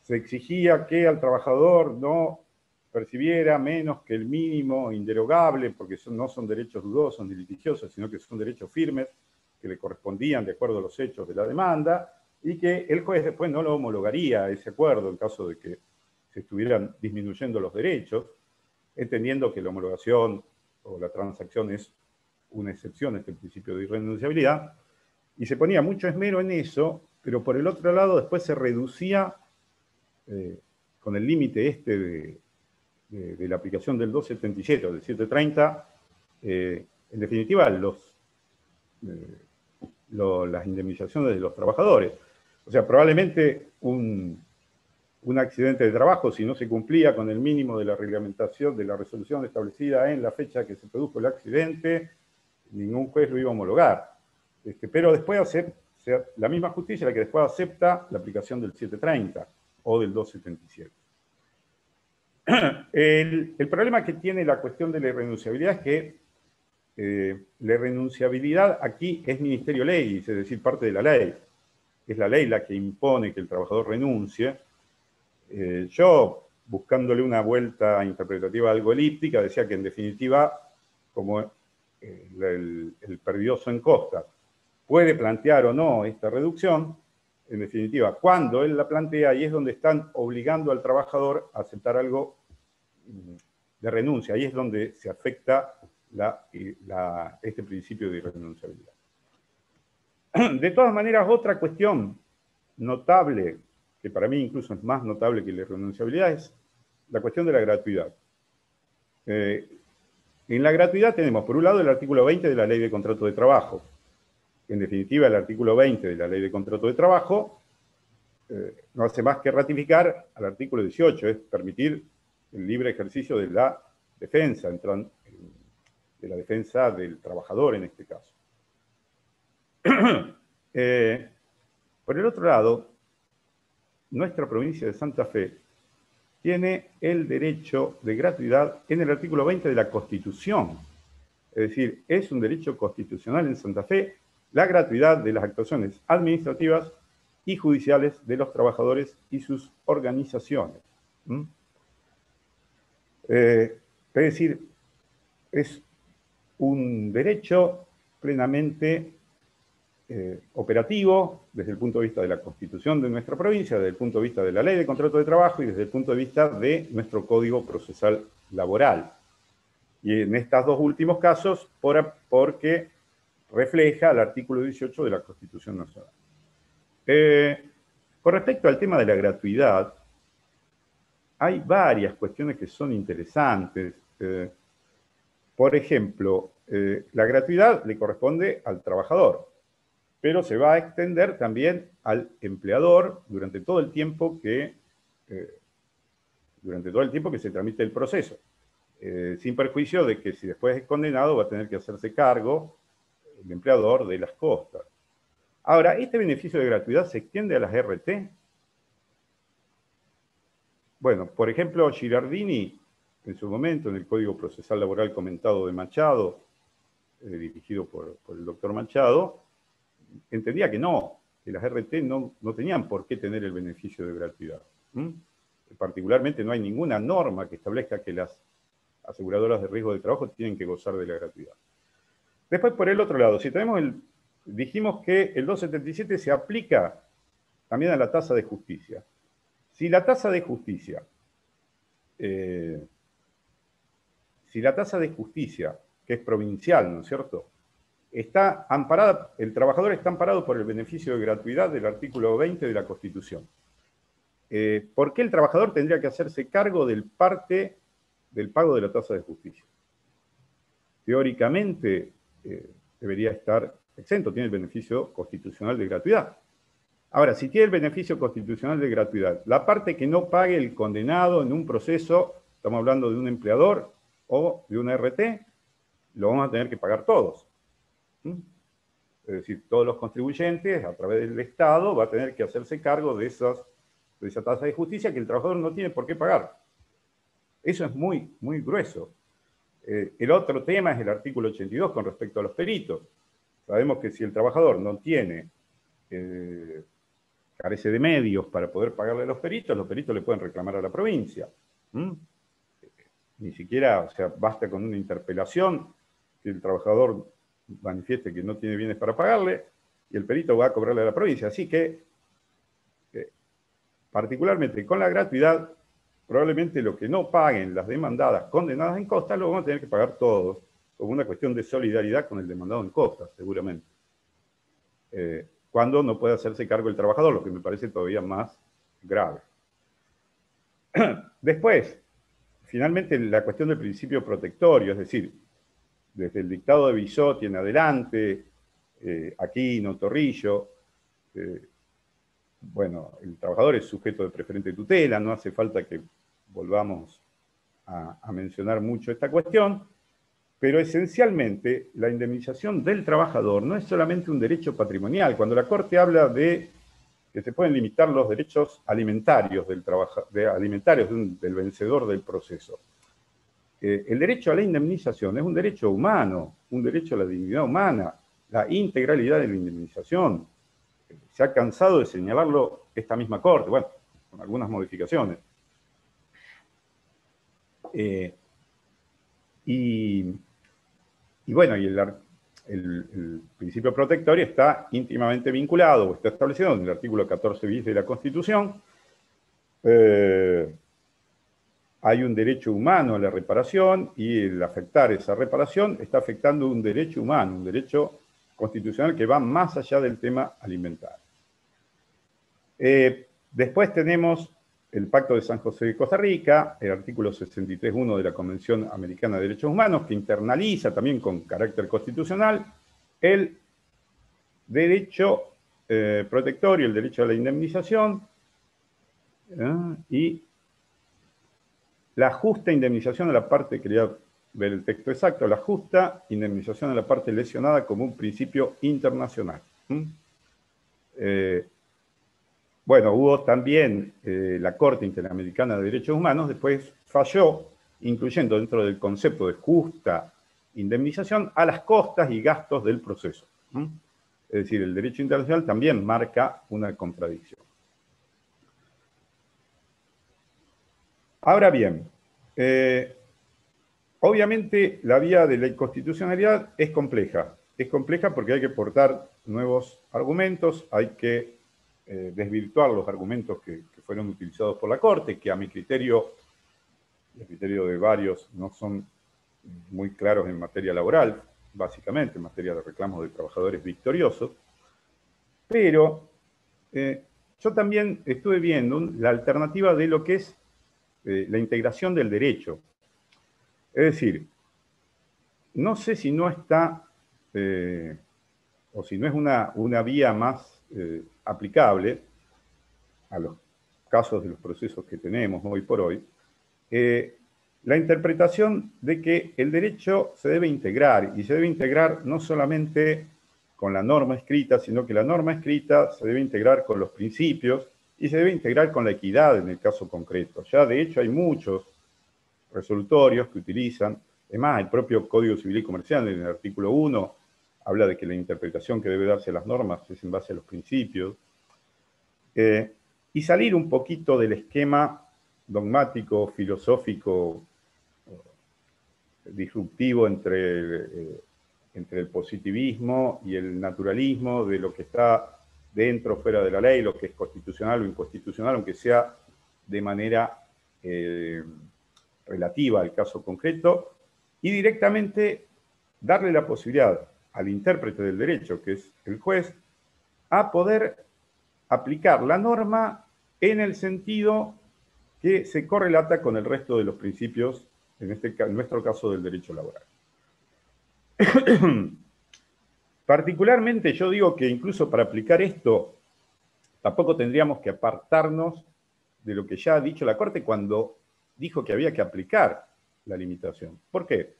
se exigía que al trabajador no percibiera menos que el mínimo inderogable, porque no son derechos dudosos ni litigiosos, sino que son derechos firmes que le correspondían de acuerdo a los hechos de la demanda, y que el juez después no lo homologaría ese acuerdo en caso de que se estuvieran disminuyendo los derechos, entendiendo que la homologación o la transacción es una excepción a este principio de irrenunciabilidad, y se ponía mucho esmero en eso, pero por el otro lado después se reducía con el límite este de la aplicación del 277 o del 730, en definitiva, las indemnizaciones de los trabajadores. O sea, probablemente un accidente de trabajo, si no se cumplía con el mínimo de la reglamentación, de la resolución establecida en la fecha que se produjo el accidente, ningún juez lo iba a homologar. Pero después la misma justicia la que después acepta la aplicación del 730 o del 277. El problema que tiene la cuestión de la irrenunciabilidad es que la irrenunciabilidad aquí es ministerio ley, es decir, parte de la ley. Es la ley la que impone que el trabajador renuncie. Yo, buscándole una vuelta interpretativa algo elíptica, decía que en definitiva, como el perdioso en costa puede plantear o no esta reducción, en definitiva, cuando él la plantea, ahí es donde están obligando al trabajador a aceptar algo de renuncia, ahí es donde se afecta este principio de irrenunciabilidad. De todas maneras, otra cuestión notable, que para mí incluso es más notable que la irrenunciabilidad, es la cuestión de la gratuidad. En la gratuidad tenemos, por un lado, el artículo 20 de la Ley de Contrato de Trabajo. En definitiva, el artículo 20 de la Ley de Contrato de Trabajo no hace más que ratificar al artículo 18, es permitir el libre ejercicio de la defensa, de la defensa del trabajador en este caso. Por el otro lado, nuestra provincia de Santa Fe tiene el derecho de gratuidad en el artículo 20 de la Constitución. Es decir, es un derecho constitucional en Santa Fe la gratuidad de las actuaciones administrativas y judiciales de los trabajadores y sus organizaciones. Es decir, es un derecho plenamente operativo desde el punto de vista de la Constitución de nuestra provincia, desde el punto de vista de la Ley de Contrato de Trabajo y desde el punto de vista de nuestro Código Procesal Laboral. Y en estos dos últimos casos, porque refleja el artículo 18 de la Constitución Nacional. Con respecto al tema de la gratuidad, hay varias cuestiones que son interesantes. Por ejemplo, la gratuidad le corresponde al trabajador, pero se va a extender también al empleador durante todo el tiempo que se tramite el proceso, sin perjuicio de que si después es condenado va a tener que hacerse cargo el empleador de las costas. Ahora, ¿este beneficio de gratuidad se extiende a las RT? Bueno, por ejemplo, Girardini, en su momento, en el Código Procesal Laboral comentado de Machado, dirigido por el doctor Machado, entendía que las RT no tenían por qué tener el beneficio de gratuidad. Particularmente no hay ninguna norma que establezca que las aseguradoras de riesgo de trabajo tienen que gozar de la gratuidad. Después, por el otro lado, si tenemos dijimos que el 277 se aplica también a la tasa de justicia. Si la tasa de justicia, que es provincial, ¿no es cierto?, está amparada, el trabajador está amparado por el beneficio de gratuidad del artículo 20 de la Constitución. ¿Por qué el trabajador tendría que hacerse cargo del parte del pago de la tasa de justicia? Teóricamente debería estar exento, tiene el beneficio constitucional de gratuidad. Ahora, si tiene el beneficio constitucional de gratuidad, la parte que no pague el condenado en un proceso, estamos hablando de un empleador o de una RT, lo vamos a tener que pagar todos. Es decir, todos los contribuyentes, a través del Estado, va a tener que hacerse cargo de esa tasa de justicia que el trabajador no tiene por qué pagar. Eso es muy, muy grueso. El otro tema es el artículo 82 con respecto a los peritos. Sabemos que si el trabajador no tiene, carece de medios para poder pagarle a los peritos le pueden reclamar a la provincia. Ni siquiera, o sea, basta con una interpelación que el trabajador manifieste que no tiene bienes para pagarle y el perito va a cobrarle a la provincia. Así que, particularmente con la gratuidad, probablemente lo que no paguen las demandadas condenadas en costa lo vamos a tener que pagar todos, como una cuestión de solidaridad con el demandado en costa, seguramente. Cuando no puede hacerse cargo el trabajador, lo que me parece todavía más grave. Después, finalmente, la cuestión del principio protectorio, es decir, desde el dictado de Bisotti en adelante, Aquino, Torrillo, bueno, el trabajador es sujeto de preferente tutela, no hace falta que volvamos a mencionar mucho esta cuestión, pero esencialmente la indemnización del trabajador no es solamente un derecho patrimonial. Cuando la Corte habla de que se pueden limitar los derechos alimentarios del vencedor del proceso, el derecho a la indemnización es un derecho humano, un derecho a la dignidad humana, la integralidad de la indemnización. Se ha cansado de señalarlo esta misma Corte, bueno, con algunas modificaciones. Y bueno, y el principio protectorio está íntimamente vinculado, o está establecido en el artículo 14 bis de la Constitución. Hay un derecho humano a la reparación y el afectar esa reparación está afectando un derecho humano, un derecho constitucional que va más allá del tema alimentario. Después tenemos el Pacto de San José de Costa Rica, el artículo 63.1 de la Convención Americana de Derechos Humanos, que internaliza también con carácter constitucional el derecho protectorio, el derecho a la indemnización y la justa indemnización a la parte, quería ver el texto exacto, la justa indemnización a la parte lesionada como un principio internacional. Bueno, hubo también la Corte Interamericana de Derechos Humanos, después falló, incluyendo dentro del concepto de justa indemnización a las costas y gastos del proceso. Es decir, el derecho internacional también marca una contradicción. Ahora bien, obviamente la vía de la inconstitucionalidad es compleja. Es compleja porque hay que aportar nuevos argumentos, hay que desvirtuar los argumentos que fueron utilizados por la Corte, que a mi criterio, y a criterio de varios, no son muy claros en materia laboral, básicamente en materia de reclamos de trabajadores victoriosos. Pero yo también estuve viendo la alternativa de lo que es la integración del derecho. Es decir, no sé si no está, o si no es una vía más aplicable a los casos de los procesos que tenemos hoy por hoy, la interpretación de que el derecho se debe integrar, y se debe integrar no solamente con la norma escrita, sino que la norma escrita se debe integrar con los principios y se debe integrar con la equidad en el caso concreto. Ya de hecho hay muchos resolutorios que utilizan, es más, el propio Código Civil y Comercial en el artículo 1 habla de que la interpretación que debe darse a las normas es en base a los principios, y salir un poquito del esquema dogmático, filosófico, disruptivo entre el positivismo y el naturalismo, de lo que está dentro o fuera de la ley, lo que es constitucional o inconstitucional, aunque sea de manera relativa al caso concreto, y directamente darle la posibilidad al intérprete del derecho, que es el juez, a poder aplicar la norma en el sentido que se correlata con el resto de los principios, en nuestro caso del derecho laboral. Particularmente yo digo que incluso para aplicar esto tampoco tendríamos que apartarnos de lo que ya ha dicho la Corte cuando dijo que había que aplicar la limitación. ¿Por qué?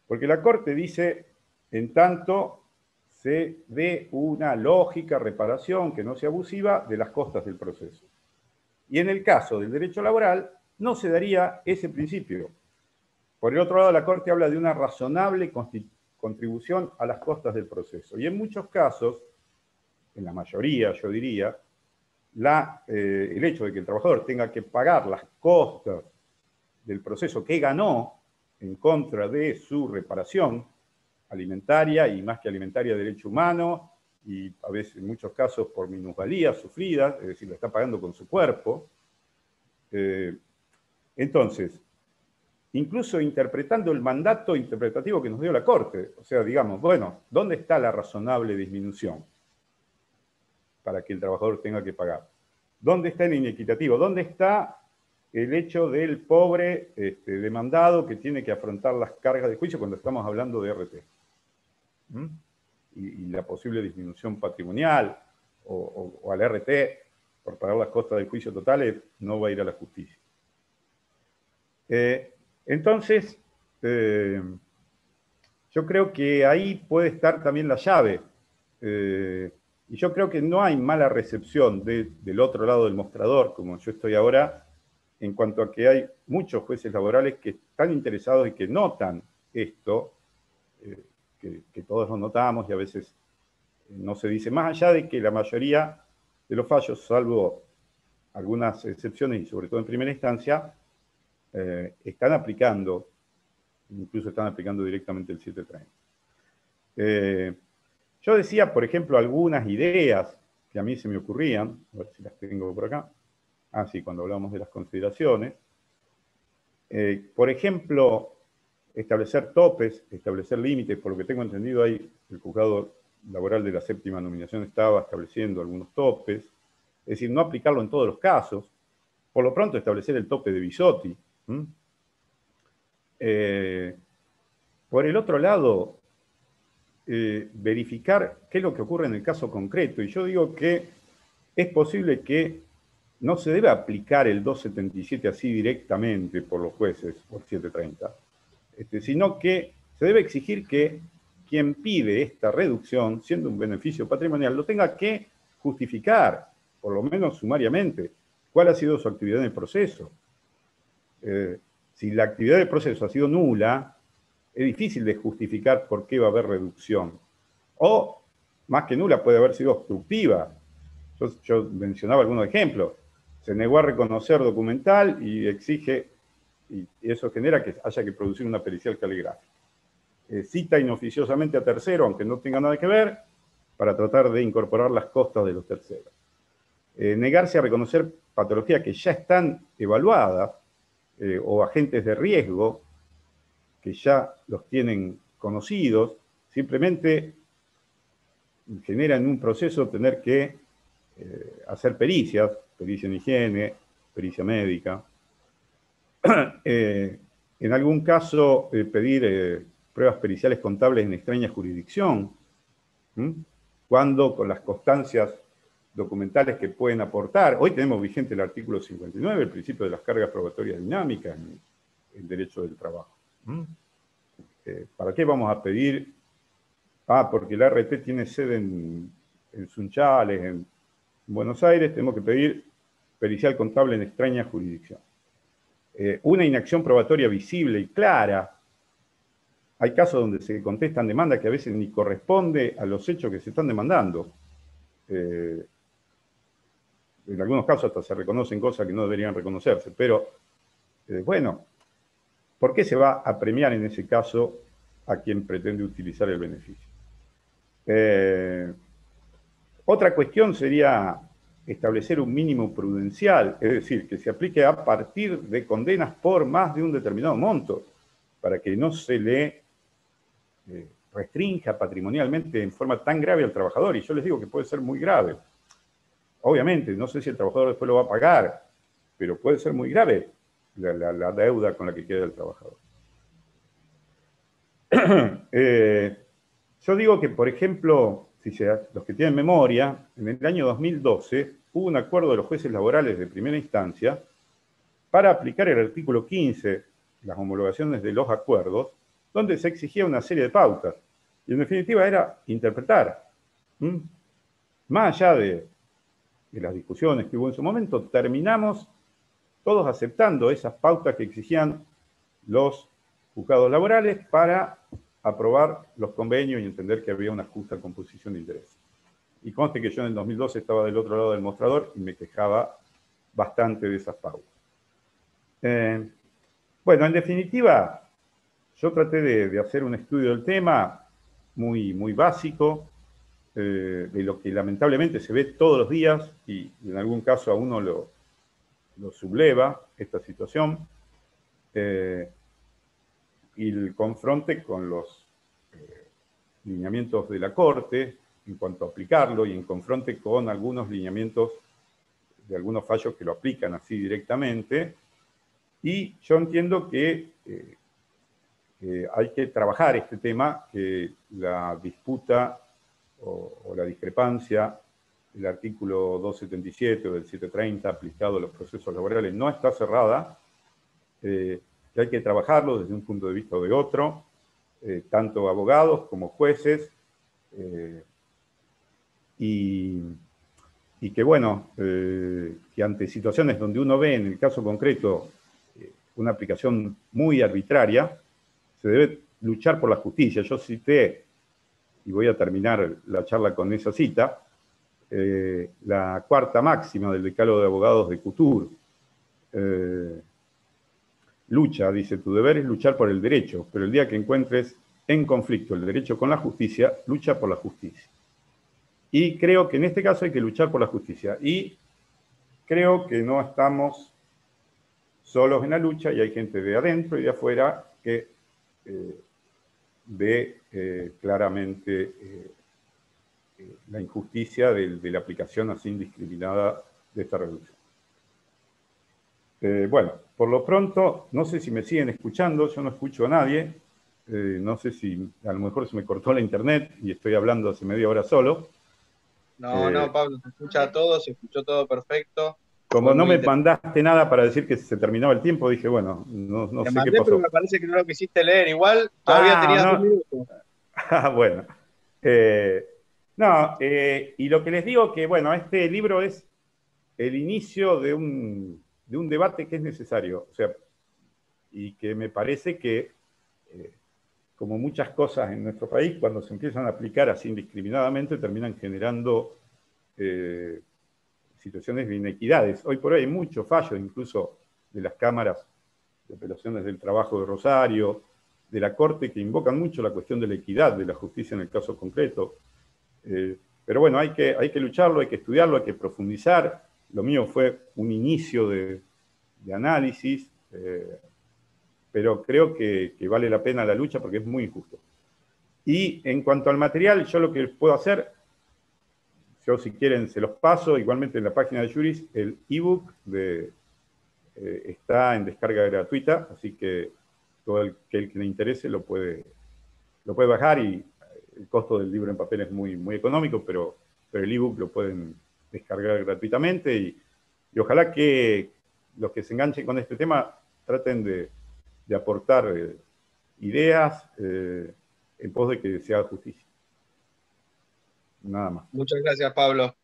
Porque la Corte dice, en tanto se dé una lógica reparación que no sea abusiva de las costas del proceso. Y en el caso del derecho laboral, no se daría ese principio. Por el otro lado, la Corte habla de una razonable contribución a las costas del proceso. Y en muchos casos, en la mayoría, yo diría, el hecho de que el trabajador tenga que pagar las costas del proceso que ganó en contra de su reparación alimentaria, y más que alimentaria, derecho humano, y a veces en muchos casos por minusvalías sufridas, es decir, lo está pagando con su cuerpo. Entonces, incluso interpretando el mandato interpretativo que nos dio la Corte, o sea, digamos, bueno, ¿dónde está la razonable disminución para que el trabajador tenga que pagar? ¿Dónde está el inequitativo? ¿Dónde está el hecho del pobre demandado que tiene que afrontar las cargas de juicio cuando estamos hablando de RT? Y la posible disminución patrimonial o al RT por pagar las costas del juicio totales no va a ir a la justicia. Entonces, yo creo que ahí puede estar también la llave. Y yo creo que no hay mala recepción del otro lado del mostrador, como yo estoy ahora, en cuanto a que hay muchos jueces laborales que están interesados y que notan esto, que todos lo notamos y a veces no se dice, más allá de que la mayoría de los fallos, salvo algunas excepciones y sobre todo en primera instancia, están aplicando, incluso están aplicando directamente el 730. Yo decía, por ejemplo, algunas ideas que a mí se me ocurrían, a ver si las tengo por acá. Ah, sí, cuando hablamos de las consideraciones. Por ejemplo, establecer topes, establecer límites, por lo que tengo entendido, ahí el juzgado laboral de la séptima nominación estaba estableciendo algunos topes, es decir, no aplicarlo en todos los casos, por lo pronto establecer el tope de Bisotti. Por el otro lado, verificar qué es lo que ocurre en el caso concreto, y yo digo que es posible que no se debe aplicar el 277 así directamente por los jueces, por 730, sino que se debe exigir que quien pide esta reducción, siendo un beneficio patrimonial, lo tenga que justificar, por lo menos sumariamente, cuál ha sido su actividad en el proceso. Si la actividad del proceso ha sido nula, es difícil de justificar por qué va a haber reducción. O, más que nula, puede haber sido obstructiva. Yo mencionaba algunos ejemplos. Se negó a reconocer documental y exige, y eso genera que haya que producir una pericial caligráfica. Cita inoficiosamente a tercero, aunque no tenga nada que ver, para tratar de incorporar las costas de los terceros. Negarse a reconocer patologías que ya están evaluadas, o agentes de riesgo que ya los tienen conocidos, simplemente genera en un proceso tener que hacer pericias, pericia en higiene, pericia médica. En algún caso, pedir pruebas periciales contables en extraña jurisdicción, cuando con las constancias documentales que pueden aportar. Hoy tenemos vigente el artículo 59, el principio de las cargas probatorias dinámicas en el derecho del trabajo. ¿Para qué vamos a pedir? Ah, porque la RT tiene sede en Sunchales, en Buenos Aires, tenemos que pedir pericial contable en extraña jurisdicción. Una inacción probatoria visible y clara. Hay casos donde se contestan demandas que a veces ni corresponde a los hechos que se están demandando. En algunos casos hasta se reconocen cosas que no deberían reconocerse, pero bueno, ¿por qué se va a premiar en ese caso a quien pretende utilizar el beneficio? Otra cuestión sería establecer un mínimo prudencial, es decir, que se aplique a partir de condenas por más de un determinado monto, para que no se le restrinja patrimonialmente en forma tan grave al trabajador, y yo les digo que puede ser muy grave. Obviamente, no sé si el trabajador después lo va a pagar, pero puede ser muy grave la deuda con la que queda el trabajador. Yo digo que, por ejemplo, los que tienen memoria, en el año 2012 hubo un acuerdo de los jueces laborales de primera instancia para aplicar el artículo 15, las homologaciones de los acuerdos, donde se exigía una serie de pautas. Y en definitiva era interpretar. Más allá de las discusiones que hubo en su momento, terminamos todos aceptando esas pautas que exigían los juzgados laborales para aprobar los convenios y entender que había una justa composición de intereses. Y conste que yo en el 2012 estaba del otro lado del mostrador y me quejaba bastante de esas pautas. Bueno, en definitiva, yo traté de hacer un estudio del tema muy, muy básico, de lo que lamentablemente se ve todos los días y en algún caso a uno lo subleva esta situación, y el confronte con los lineamientos de la Corte en cuanto a aplicarlo y en confronte con algunos lineamientos de algunos fallos que lo aplican así directamente. Y yo entiendo que hay que trabajar este tema, que la disputa o la discrepancia del artículo 277 o del 730 aplicado a los procesos laborales no está cerrada, que hay que trabajarlo desde un punto de vista o de otro, tanto abogados como jueces, y que bueno, que ante situaciones donde uno ve en el caso concreto una aplicación muy arbitraria, se debe luchar por la justicia. Yo cité, y voy a terminar la charla con esa cita, la cuarta máxima del Decálogo de Abogados de Couture. Lucha, dice, tu deber es luchar por el derecho, pero el día que encuentres en conflicto el derecho con la justicia, lucha por la justicia. Y creo que en este caso hay que luchar por la justicia. Y creo que no estamos solos en la lucha y hay gente de adentro y de afuera que ve claramente la injusticia de la aplicación así indiscriminada de esta reducción. Bueno, por lo pronto, no sé si me siguen escuchando, yo no escucho a nadie, no sé si a lo mejor se me cortó la internet y estoy hablando hace media hora solo. No, Pablo, se escucha todo, se escuchó todo perfecto. Como no me mandaste nada para decir que se terminaba el tiempo, dije, bueno, no sé qué pasó. Pero me parece que no lo quisiste leer, igual todavía tenías 2 minutos. Bueno. Y lo que les digo que, bueno, este libro es el inicio de un debate que es necesario, o sea, y que me parece que, como muchas cosas en nuestro país, cuando se empiezan a aplicar así indiscriminadamente, terminan generando situaciones de inequidades. Hoy por hoy hay muchos fallos, incluso de las cámaras de apelaciones del trabajo de Rosario, de la Corte, que invocan mucho la cuestión de la equidad, de la justicia en el caso concreto. Pero bueno, hay que lucharlo, hay que estudiarlo, hay que profundizar. Lo mío fue un inicio de análisis, pero creo que vale la pena la lucha porque es muy injusto. Y en cuanto al material, yo lo que puedo hacer, yo si quieren se los paso, igualmente en la página de Juris, el ebook está en descarga gratuita, así que todo el que le interese lo puede bajar y el costo del libro en papel es muy, muy económico, pero el ebook lo pueden descargar gratuitamente y ojalá que los que se enganchen con este tema traten de aportar ideas en pos de que se haga justicia. Nada más. Muchas gracias, Pablo.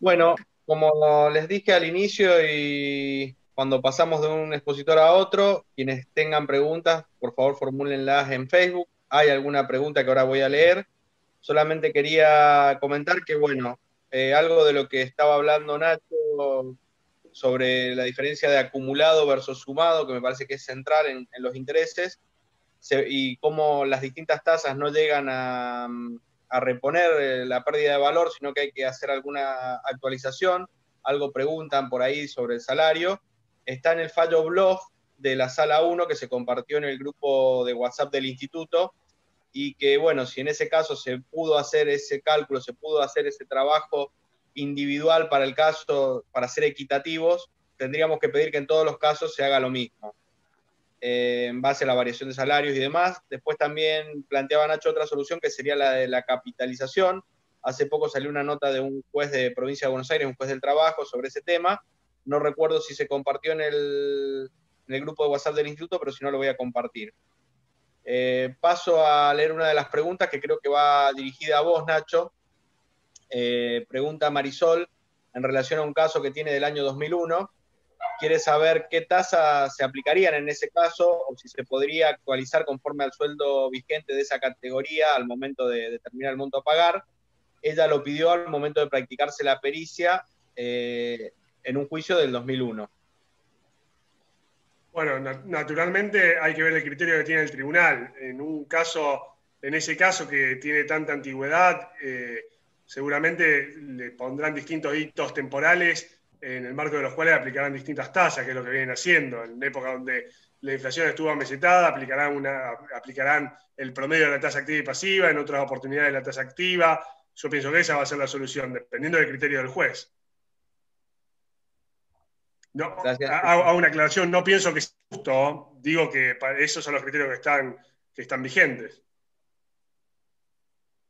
Bueno, como les dije al inicio y cuando pasamos de un expositor a otro, quienes tengan preguntas, por favor formúlenlas en Facebook. Hay alguna pregunta que ahora voy a leer. Solamente quería comentar que, bueno, algo de lo que estaba hablando Nacho sobre la diferencia de acumulado versus sumado, que me parece que es central en los intereses, y cómo las distintas tasas no llegan a reponer la pérdida de valor, sino que hay que hacer alguna actualización. Algo preguntan por ahí sobre el salario. Está en el fallo blog de la Sala 1 que se compartió en el grupo de WhatsApp del instituto, y que, bueno, si en ese caso se pudo hacer ese cálculo, se pudo hacer ese trabajo individual para el caso, para ser equitativos, tendríamos que pedir que en todos los casos se haga lo mismo. en base a la variación de salarios y demás. Después también planteaba Nacho otra solución que sería la de la capitalización. Hace poco salió una nota de un juez de provincia de Buenos Aires, un juez del trabajo, sobre ese tema. No recuerdo si se compartió en el grupo de WhatsApp del instituto, pero si no lo voy a compartir. Paso a leer una de las preguntas que creo que va dirigida a vos, Nacho. Pregunta Marisol en relación a un caso que tiene del año 2001. Quiere saber qué tasas se aplicarían en ese caso o si se podría actualizar conforme al sueldo vigente de esa categoría al momento de determinar el monto a pagar. Ella lo pidió al momento de practicarse la pericia en un juicio del 2001. Bueno, naturalmente hay que ver el criterio que tiene el tribunal. En ese caso que tiene tanta antigüedad, seguramente le pondrán distintos hitos temporales en el marco de los cuales aplicarán distintas tasas, que es lo que vienen haciendo. En época donde la inflación estuvo amesetada, aplicarán el promedio de la tasa activa y pasiva, en otras oportunidades la tasa activa. Yo pienso que esa va a ser la solución, dependiendo del criterio del juez. No, hago una aclaración, no pienso que sea justo, digo que esos son los criterios que están vigentes.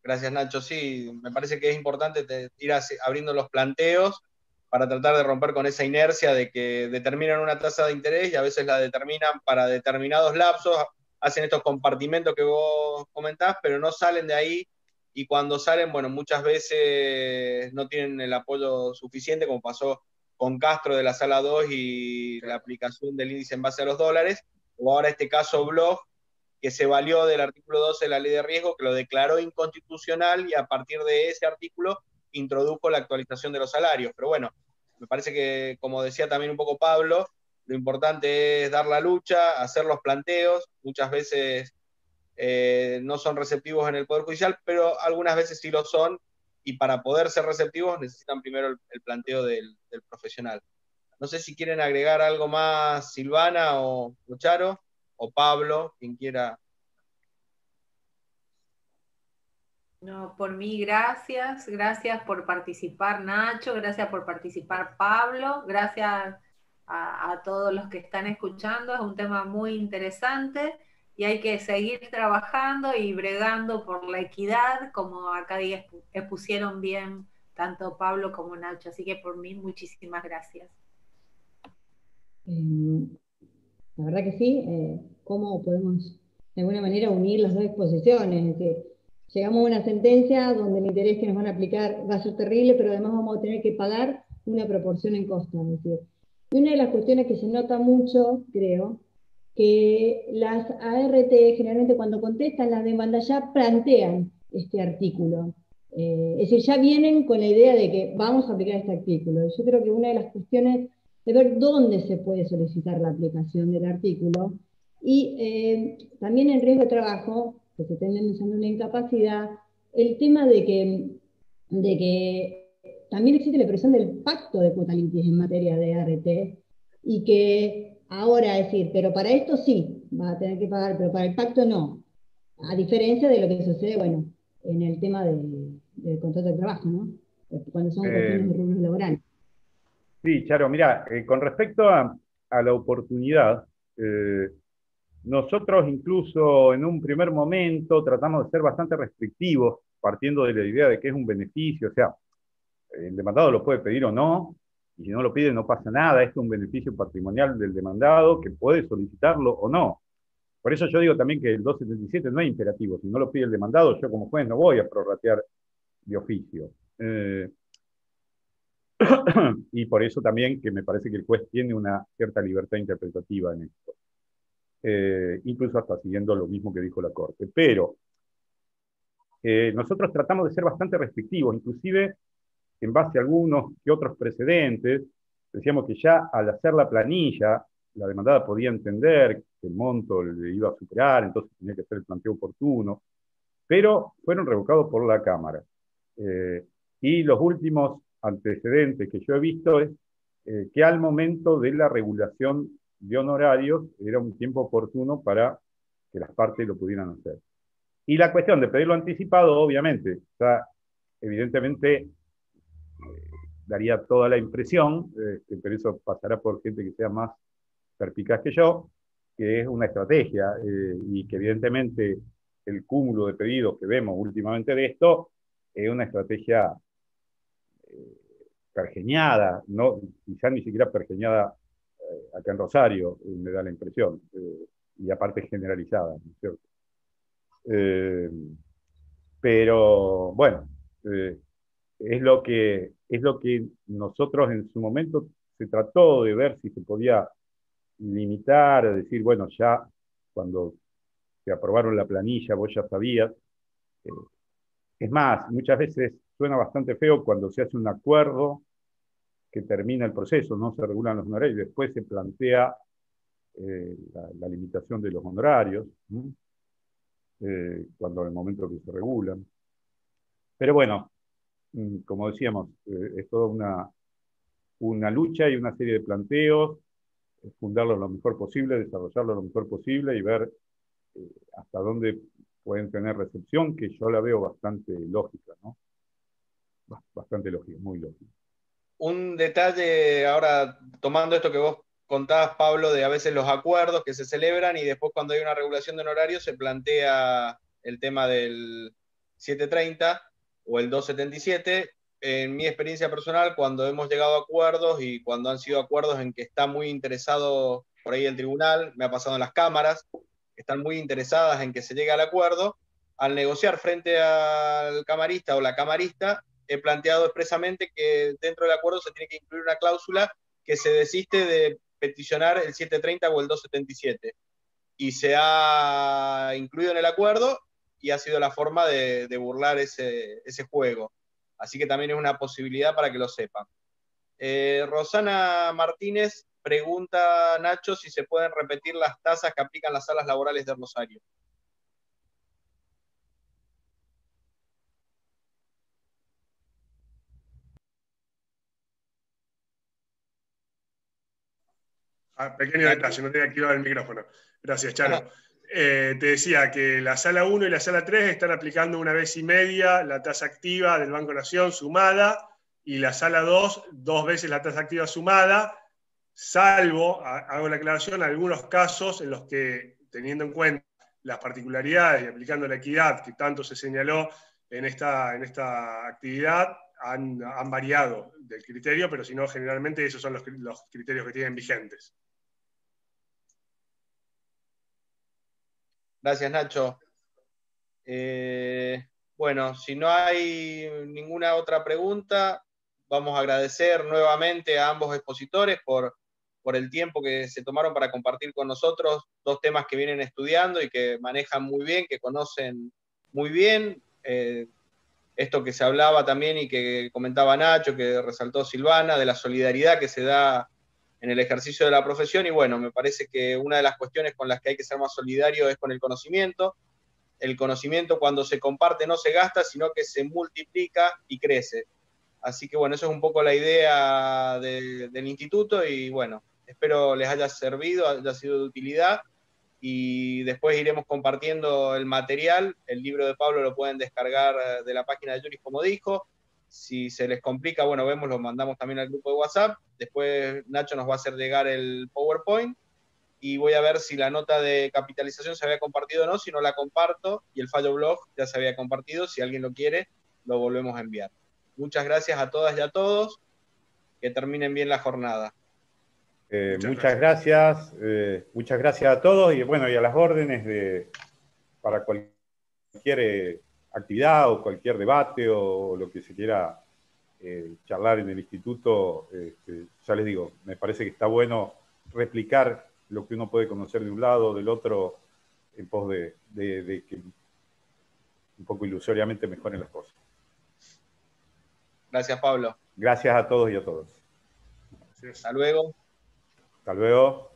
Gracias, Nacho. Sí, me parece que es importante ir abriendo los planteos para tratar de romper con esa inercia de que determinan una tasa de interés y a veces la determinan para determinados lapsos, hacen estos compartimentos que vos comentás, pero no salen de ahí, y cuando salen, bueno, muchas veces no tienen el apoyo suficiente, como pasó con Castro de la Sala 2 y la aplicación del índice en base a los dólares, o ahora este caso Bloch, que se valió del artículo 12 de la ley de riesgo, que lo declaró inconstitucional y a partir de ese artículo introdujo la actualización de los salarios. Pero bueno, me parece que, como decía también un poco Pablo, lo importante es dar la lucha, hacer los planteos. Muchas veces no son receptivos en el Poder Judicial, pero algunas veces sí lo son, y para poder ser receptivos necesitan primero el planteo del profesional. No sé si quieren agregar algo más, Silvana o Charo, o Pablo, quien quiera. No, por mí, gracias por participar, Nacho, gracias por participar, Pablo, gracias a todos los que están escuchando. Es un tema muy interesante y hay que seguir trabajando y bregando por la equidad, como acá expusieron bien tanto Pablo como Nacho. Así que por mí, muchísimas gracias. La verdad que sí. ¿Cómo podemos de alguna manera unir las dos exposiciones? Es decir, llegamos a una sentencia donde el interés que nos van a aplicar va a ser terrible, pero además vamos a tener que pagar una proporción en costo. Es decir, y una de las cuestiones que se nota mucho, creo, que las ART generalmente cuando contestan las demandas ya plantean este artículo. Es decir, ya vienen con la idea de que vamos a aplicar este artículo. Yo creo que una de las cuestiones de ver dónde se puede solicitar la aplicación del artículo, y también en riesgo de trabajo, que se estén denunciando una incapacidad, el tema de que también existe la presión del pacto de cuota litis en materia de ART, y que ahora decir, pero para esto sí, va a tener que pagar, pero para el pacto no. A diferencia de lo que sucede, bueno, en el tema del contrato de trabajo, ¿no? Cuando son cuestiones de rubros laborales. Sí, Charo, mira, con respecto a la oportunidad, nosotros incluso en un primer momento tratamos de ser bastante restrictivos, partiendo de la idea de que es un beneficio, o sea, el demandado lo puede pedir o no, y si no lo pide no pasa nada, es un beneficio patrimonial del demandado que puede solicitarlo o no. Por eso yo digo también que el 277 no es imperativo, si no lo pide el demandado, yo como juez no voy a prorratear de oficio. Y por eso también que me parece que el juez tiene una cierta libertad interpretativa en esto. Incluso hasta siguiendo lo mismo que dijo la Corte. Pero nosotros tratamos de ser bastante restrictivos, inclusive en base a algunos que otros precedentes. Decíamos que ya al hacer la planilla, la demandada podía entender que el monto le iba a superar, entonces tenía que hacer el planteo oportuno, pero fueron revocados por la Cámara. Y los últimos antecedentes que yo he visto es que al momento de la regulación de honorarios era un tiempo oportuno para que las partes lo pudieran hacer. Y la cuestión de pedirlo anticipado, obviamente, o sea, evidentemente daría toda la impresión, pero eso pasará por gente que sea más perspicaz que yo, que es una estrategia y que evidentemente el cúmulo de pedidos que vemos últimamente de esto es una estrategia pergeñada, no, quizá ni siquiera pergeñada acá en Rosario, me da la impresión, y aparte generalizada, ¿no es cierto? Pero bueno, es lo que nosotros en su momento se trató de ver si se podía limitar, decir, bueno, ya cuando se aprobaron la planilla vos ya sabías. Eh, es más, muchas veces suena bastante feo cuando se hace un acuerdo que termina el proceso, no se regulan los honorarios y después se plantea la limitación de los honorarios, cuando en el momento que se regulan. Pero bueno, como decíamos, es toda una lucha y una serie de planteos, fundarlo lo mejor posible, desarrollarlo lo mejor posible y ver hasta dónde pueden tener recepción, que yo la veo bastante lógica, ¿no? Bastante lógica, muy lógica. Un detalle ahora, tomando esto que vos contabas, Pablo, de a veces los acuerdos que se celebran y después cuando hay una regulación de horario se plantea el tema del 730 o el 277. En mi experiencia personal, cuando hemos llegado a acuerdos y cuando han sido acuerdos en que está muy interesado por ahí el tribunal, me ha pasado en las cámaras, están muy interesadas en que se llegue al acuerdo, al negociar frente al camarista o la camarista, he planteado expresamente que dentro del acuerdo se tiene que incluir una cláusula que se desiste de peticionar el 730 o el 277. Y se ha incluido en el acuerdo y ha sido la forma de burlar ese juego. Así que también es una posibilidad para que lo sepan. Rosana Martínez pregunta, Nacho, si se pueden repetir las tasas que aplican las salas laborales de Rosario. Pequeño detalle, no tenía activado el micrófono. Gracias, Charo. Te decía que la sala 1 y la sala 3 están aplicando 1,5 veces la tasa activa del Banco Nación sumada, y la sala 2, 2 veces la tasa activa sumada, salvo, hago la aclaración, algunos casos en los que, teniendo en cuenta las particularidades y aplicando la equidad que tanto se señaló en esta actividad, han variado del criterio, pero si no, generalmente esos son los criterios que tienen vigentes. Gracias, Nacho. Bueno, si no hay ninguna otra pregunta, vamos a agradecer nuevamente a ambos expositores por el tiempo que se tomaron para compartir con nosotros dos temas que vienen estudiando y que manejan muy bien, que conocen muy bien. Esto que se hablaba también y que comentaba Nacho, que resaltó Silvana, de la solidaridad que se da en el ejercicio de la profesión. Y bueno, me parece que una de las cuestiones con las que hay que ser más solidario es con el conocimiento. El conocimiento, cuando se comparte, no se gasta, sino que se multiplica y crece. Así que bueno, eso es un poco la idea del instituto y bueno, espero les haya servido, haya sido de utilidad y después iremos compartiendo el material. El libro de Pablo lo pueden descargar de la página de Juris, como dijo. Si se les complica, bueno, vemos, lo mandamos también al grupo de WhatsApp. Después Nacho nos va a hacer llegar el PowerPoint y voy a ver si la nota de capitalización se había compartido o no. Si no, la comparto y el fallo blog ya se había compartido. Si alguien lo quiere, lo volvemos a enviar. Muchas gracias a todas y a todos. Que terminen bien la jornada. Muchas gracias. Muchas gracias a todos y bueno, y a las órdenes para cualquier actividad o cualquier debate o lo que se quiera charlar en el instituto. Ya les digo, me parece que está bueno replicar lo que uno puede conocer de un lado o del otro en pos de que un poco ilusoriamente mejoren las cosas. Gracias, Pablo. Gracias a todos y a todas. Hasta luego. Hasta luego.